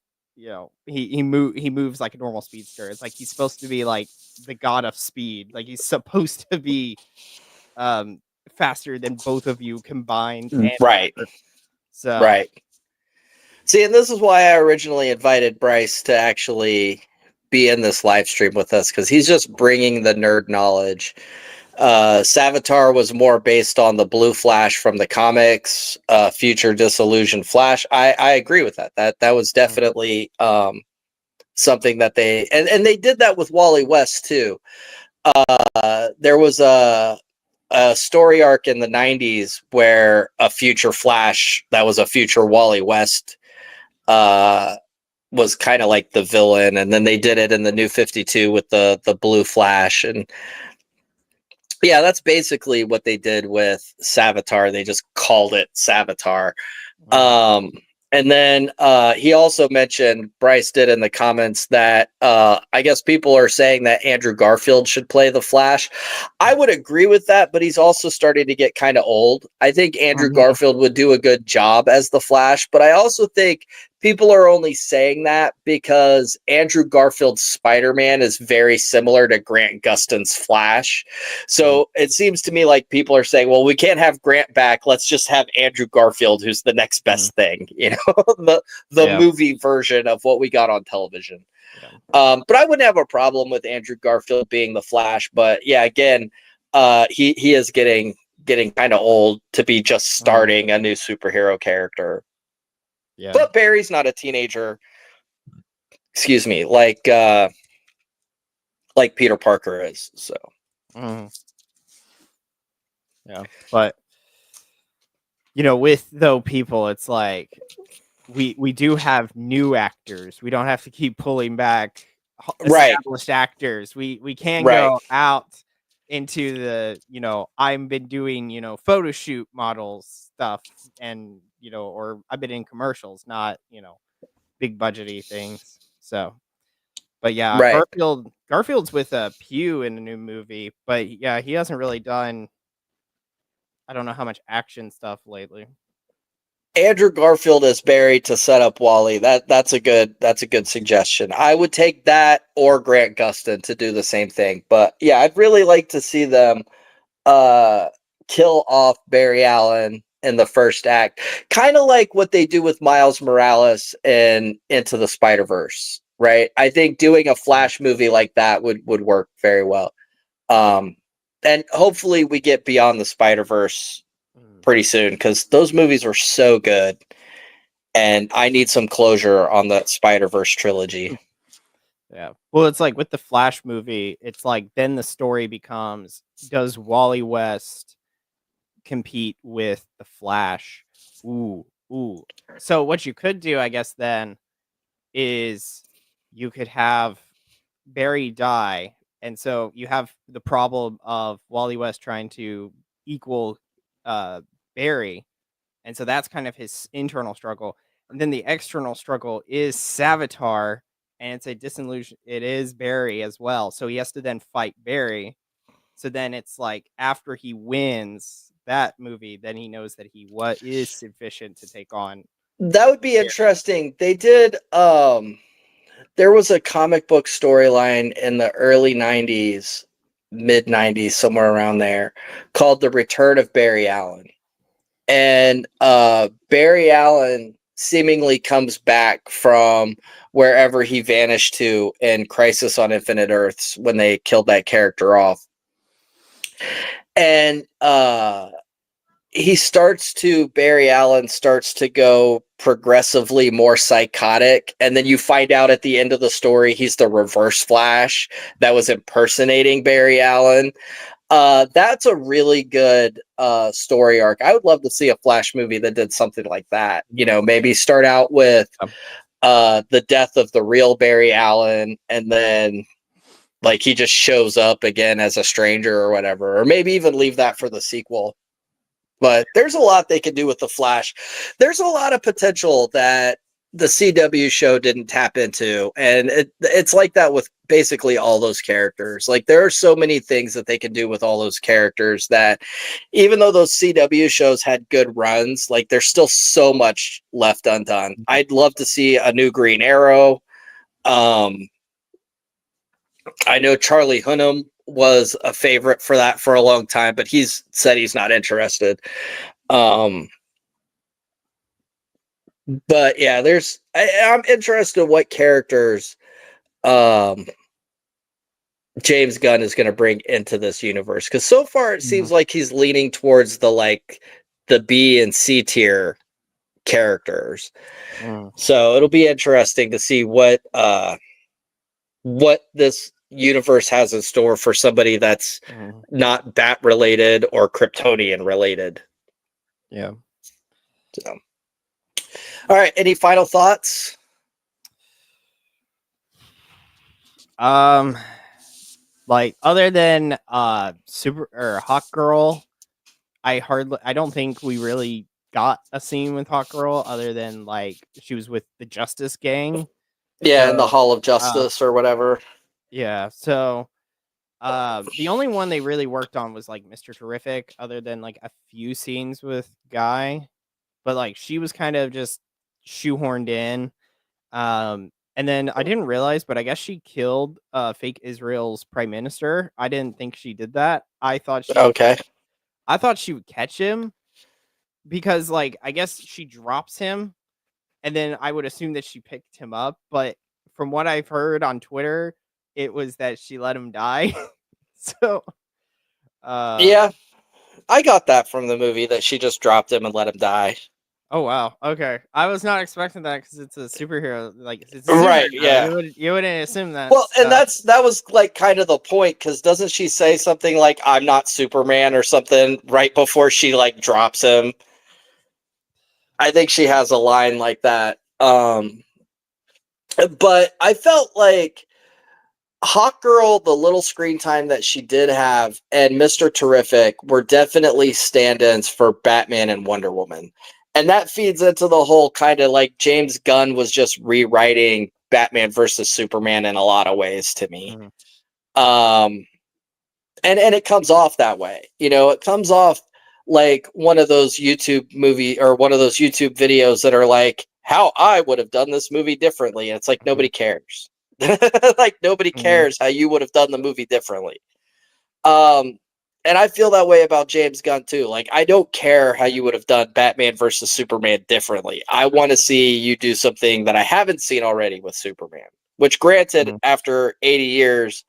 he moves like a normal speedster. It's like he's supposed to be like the god of speed, like he's supposed to be um faster than both of you combined, and Right. so Right. See, and this is why I originally invited Bryce to actually be in this live stream with us, because he's just bringing the nerd knowledge. Savitar was more based on the Blue Flash from the comics, Future Disillusioned Flash. I agree with that. That was definitely something that and they did that with Wally West too. There was a story arc in the 90s where a future Flash that was a future Wally West was kind of like the villain, and then they did it in the New 52 with the Blue Flash. And yeah, that's basically what they did with Savitar. They just called it Savitar. And then he also mentioned, Bryce did in the comments, that I guess people are saying that Andrew Garfield should play the Flash. I would agree with that, but he's also starting to get kind of old. I think Andrew Garfield would do a good job as the Flash, but I also think people are only saying that because Andrew Garfield's Spider-Man is very similar to Grant Gustin's Flash. So it seems to me like people are saying, well, we can't have Grant back. Let's just have Andrew Garfield, who's the next best thing, the movie version of what we got on television. But I wouldn't have a problem with Andrew Garfield being the Flash. But yeah, again, he is getting kind of old to be just starting a new superhero character. Yeah. But Barry's not a teenager. Excuse me, like Peter Parker is. So. Yeah, but with people, it's like we do have new actors. We don't have to keep pulling back established actors. We can go out into the I've been doing photo shoot models stuff, and or I've been in commercials, not big budgety things. So, but yeah, Garfield's with Pew in a new movie, but yeah, he hasn't really done, I don't know how much action stuff lately. Andrew Garfield as Barry to set up Wally. That's a good suggestion. I would take that or Grant Gustin to do the same thing. But yeah, I'd really like to see them kill off Barry Allen in the first act. Kind of like what they do with Miles Morales in Into the Spider-Verse, right? I think doing a Flash movie like that would work very well. And hopefully we get Beyond the Spider-Verse pretty soon, because those movies were so good, and I need some closure on the Spider-Verse trilogy. Yeah. Well, it's like with the Flash movie, it's like then the story becomes, does Wally West compete with the Flash? Ooh. So what you could do, I guess, then is you could have Barry die, and so you have the problem of Wally West trying to equal Barry, and so that's kind of his internal struggle. And then the external struggle is Savitar, and it's a disillusion. It is Barry as well, so he has to then fight Barry. So then it's like after he wins that movie, then he knows that he is sufficient to take on. That would be interesting. They did. There was a comic book storyline in the early 90s, mid 90s, somewhere around there, called The Return of Barry Allen. And Barry Allen seemingly comes back from wherever he vanished to in Crisis on Infinite Earths when they killed that character off. And Barry Allen starts to go progressively more psychotic. And then you find out at the end of the story, he's the Reverse Flash that was impersonating Barry Allen. That's a really good story arc. I would love to see a Flash movie that did something like that. You know, maybe start out with the death of the real Barry Allen, and then like he just shows up again as a stranger or whatever, or maybe even leave that for the sequel. But there's a lot they can do with the Flash. There's a lot of potential that the CW show didn't tap into, and it's like that with basically all those characters. Like there are so many things that they can do with all those characters that even though those CW shows had good runs, like there's still so much left undone. I'd love to see a new Green Arrow. I know Charlie Hunnam was a favorite for that for a long time, but he's said he's not interested. But yeah, I'm interested in what characters James Gunn is going to bring into this universe, because so far it seems like he's leaning towards the B and C tier characters. So it'll be interesting to see what this universe has in store for somebody that's not Bat related or Kryptonian related. Yeah. So. All right. Any final thoughts? Like other than Super or Hawk Girl, I don't think we really got a scene with Hawk Girl other than like she was with the Justice Gang. Yeah, in the Hall of Justice or whatever. Yeah. So the only one they really worked on was like Mr. Terrific, other than like a few scenes with Guy. But like she was kind of just shoehorned in. And then I didn't realize, but I guess she killed fake Israel's prime minister. I didn't think she did that. I thought she would catch him because like I guess she drops him and then I would assume that she picked him up, but from what I've heard on Twitter, it was that she let him die. So yeah, I got that from the movie, that she just dropped him and let him die. Oh wow. Okay. I was not expecting that because it's a superhero. Like it's right. Yeah. You wouldn't assume that. Well, and that was like kind of the point, because doesn't she say something like "I'm not Superman" or something right before she like drops him? I think she has a line like that. But I felt like Hawk Girl, the little screen time that she did have, and Mr. Terrific were definitely stand-ins for Batman and Wonder Woman. And that feeds into the whole kind of like James Gunn was just rewriting Batman versus Superman in a lot of ways to me. And it comes off that way. You know, it comes off like one of those YouTube videos that are like how I would have done this movie differently. And it's like, nobody cares. Like nobody cares how you would have done the movie differently. And I feel that way about James Gunn too. Like, I don't care how you would have done Batman versus Superman differently. I want to see you do something that I haven't seen already with Superman, which granted, after 80 years,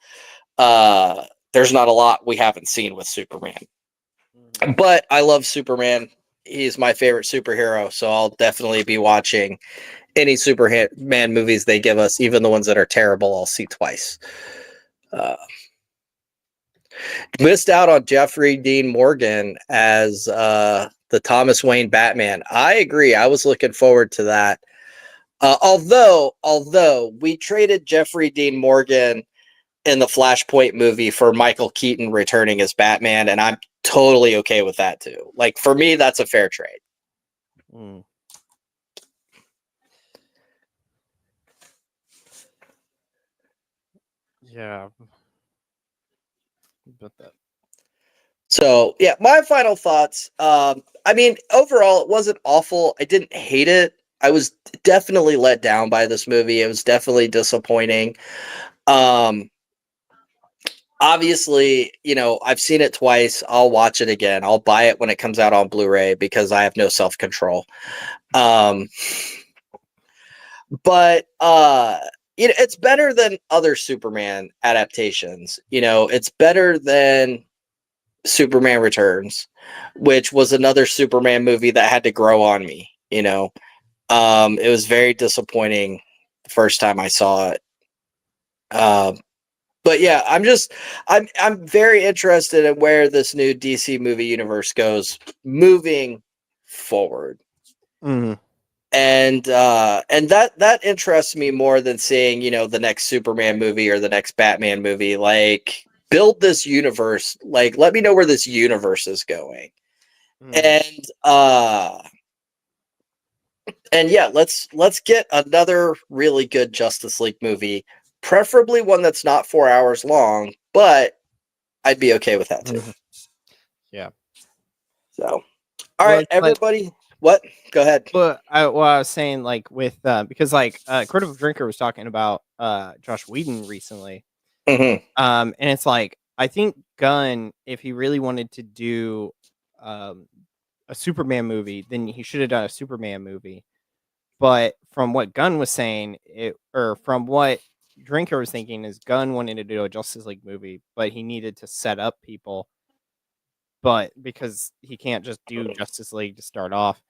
there's not a lot we haven't seen with Superman. But I love Superman. He's my favorite superhero. So I'll definitely be watching any Superman movies they give us, even the ones that are terrible, I'll see twice. Missed out on Jeffrey Dean Morgan as the Thomas Wayne Batman. I agree. I was looking forward to that. Although we traded Jeffrey Dean Morgan in the Flashpoint movie for Michael Keaton returning as Batman, and I'm totally okay with that too. Like, for me, that's a fair trade. Yeah. But that. So yeah, my final thoughts. I mean, overall, it wasn't awful. I didn't hate it. I was definitely let down by this movie. It was definitely disappointing. Obviously, you know, I've seen it twice. I'll watch it again. I'll buy it when it comes out on Blu-ray because I have no self-control. But you know, it's better than other Superman adaptations. You know, it's better than Superman Returns, which was another Superman movie that had to grow on me. You know, it was very disappointing the first time I saw it. But yeah, I'm very interested in where this new DC movie universe goes moving forward. Mm-hmm. And that interests me more than seeing, the next Superman movie or the next Batman movie. Like, build this universe. Like, let me know where this universe is going. Mm-hmm. And yeah, let's get another really good Justice League movie, preferably one that's not 4 hours long, but I'd be okay with that too. Mm-hmm. Yeah. So, all Well, right, it's like, everybody. What? Go ahead. I was saying, like, with because like Critical Drinker was talking about Josh Whedon recently. Hmm. And it's like, I think Gunn, if he really wanted to do um a Superman movie, then he should have done a Superman movie. But from what Gunn was saying, or from what Drinker was thinking, is Gunn wanted to do a Justice League movie, but he needed to set up people. But because he can't just do Justice League to start off.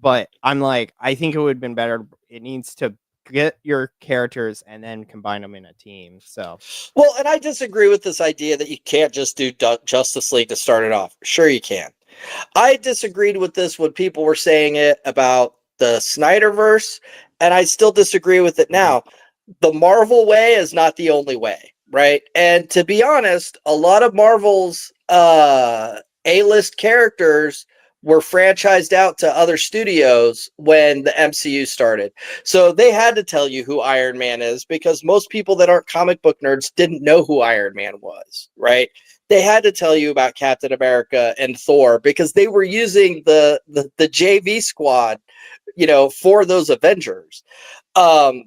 But I'm like, I think it would have been better. It needs to get your characters and then combine them in a team. So, Well, and I disagree with this idea that you can't just do Justice League to start it off. Sure, you can. I disagreed with this when people were saying it about the Snyderverse, and I still disagree with it mhm. now. The Marvel way is not the only way, right? And to be honest, a lot of Marvel's A-list characters were franchised out to other studios when the MCU started. So they had to tell you who Iron Man is, because most people that aren't comic book nerds didn't know who Iron Man was, right? They had to tell you about Captain America and Thor because they were using the JV squad, for those Avengers. Um,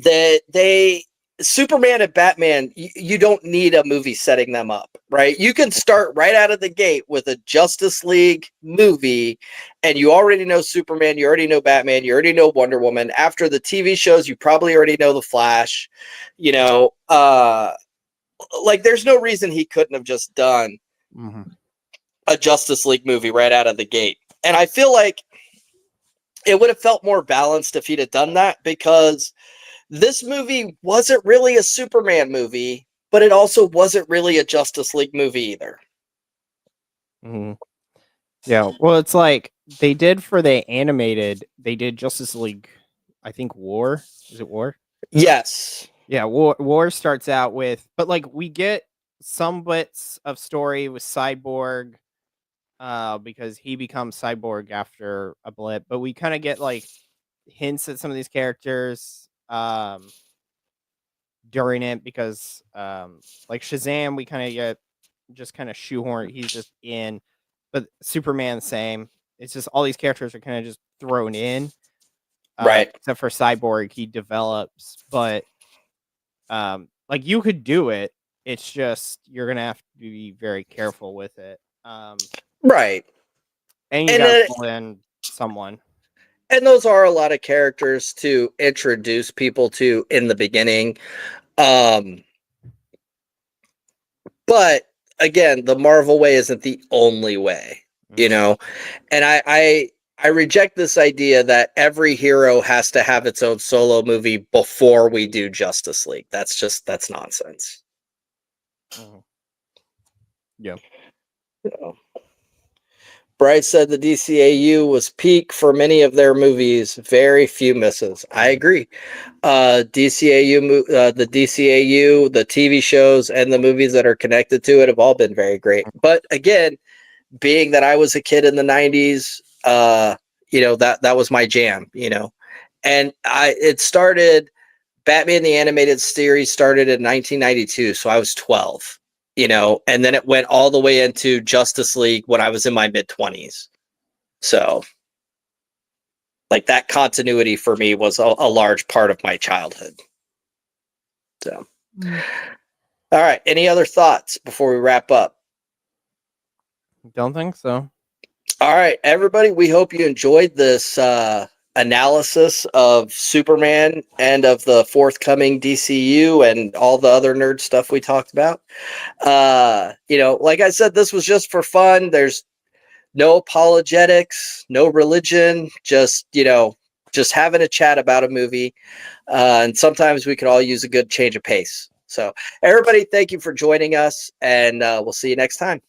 that they Superman and Batman, you don't need a movie setting them up, right? You can start right out of the gate with a Justice League movie, and you already know Superman, you already know Batman, you already know Wonder Woman. After the TV shows, you probably already know the Flash. Like, there's no reason he couldn't have just done Mhm. a Justice League movie right out of the gate. And I feel like it would have felt more balanced if he'd have done that, because this movie wasn't really a Superman movie, but it also wasn't really a Justice League movie either. Mhm. Yeah. Well, it's like they did for the animated. They did Justice League. I think War. Is it War? Yes. Yeah. War starts out with, but like we get some bits of story with Cyborg, because he becomes Cyborg after a blip. But we kind of get like hints at some of these characters during it, because like Shazam, we kind of get just kind of shoehorn. He's just in, but Superman, same. It's just all these characters are kind of just thrown in, Right. except for Cyborg, he develops. But like you could do it. It's just you're gonna have to be very careful with it. Right. And you And gotta uh, pull in someone. and those are a lot of characters to introduce people to in the beginning. Um but again, the Marvel way isn't the only way, you Mhm. know. And I reject this idea that every hero has to have its own solo movie before we do Justice League. That's nonsense. Mhm. Yeah. So, Bryce said the DCAU was peak for many of their movies, very few misses. I agree. The DCAU, the TV shows, and the movies that are connected to it have all been very great. But again, being that I was a kid in the '90s, that was my jam. And it started. Batman the Animated Series started in 1992, so I was 12. And then it went all the way into Justice League when I was in my mid 20s. So, like, that continuity for me was a large part of my childhood. So, Mm. all right. Any other thoughts before we wrap up? Don't think so. All right, everybody. We hope you enjoyed this analysis of Superman and of the forthcoming DCU and all the other nerd stuff we talked about. Like I said, this was just for fun. There's no apologetics, no religion, just having a chat about a movie. And sometimes we could all use a good change of pace. So everybody, thank you for joining us, and we'll see you next time.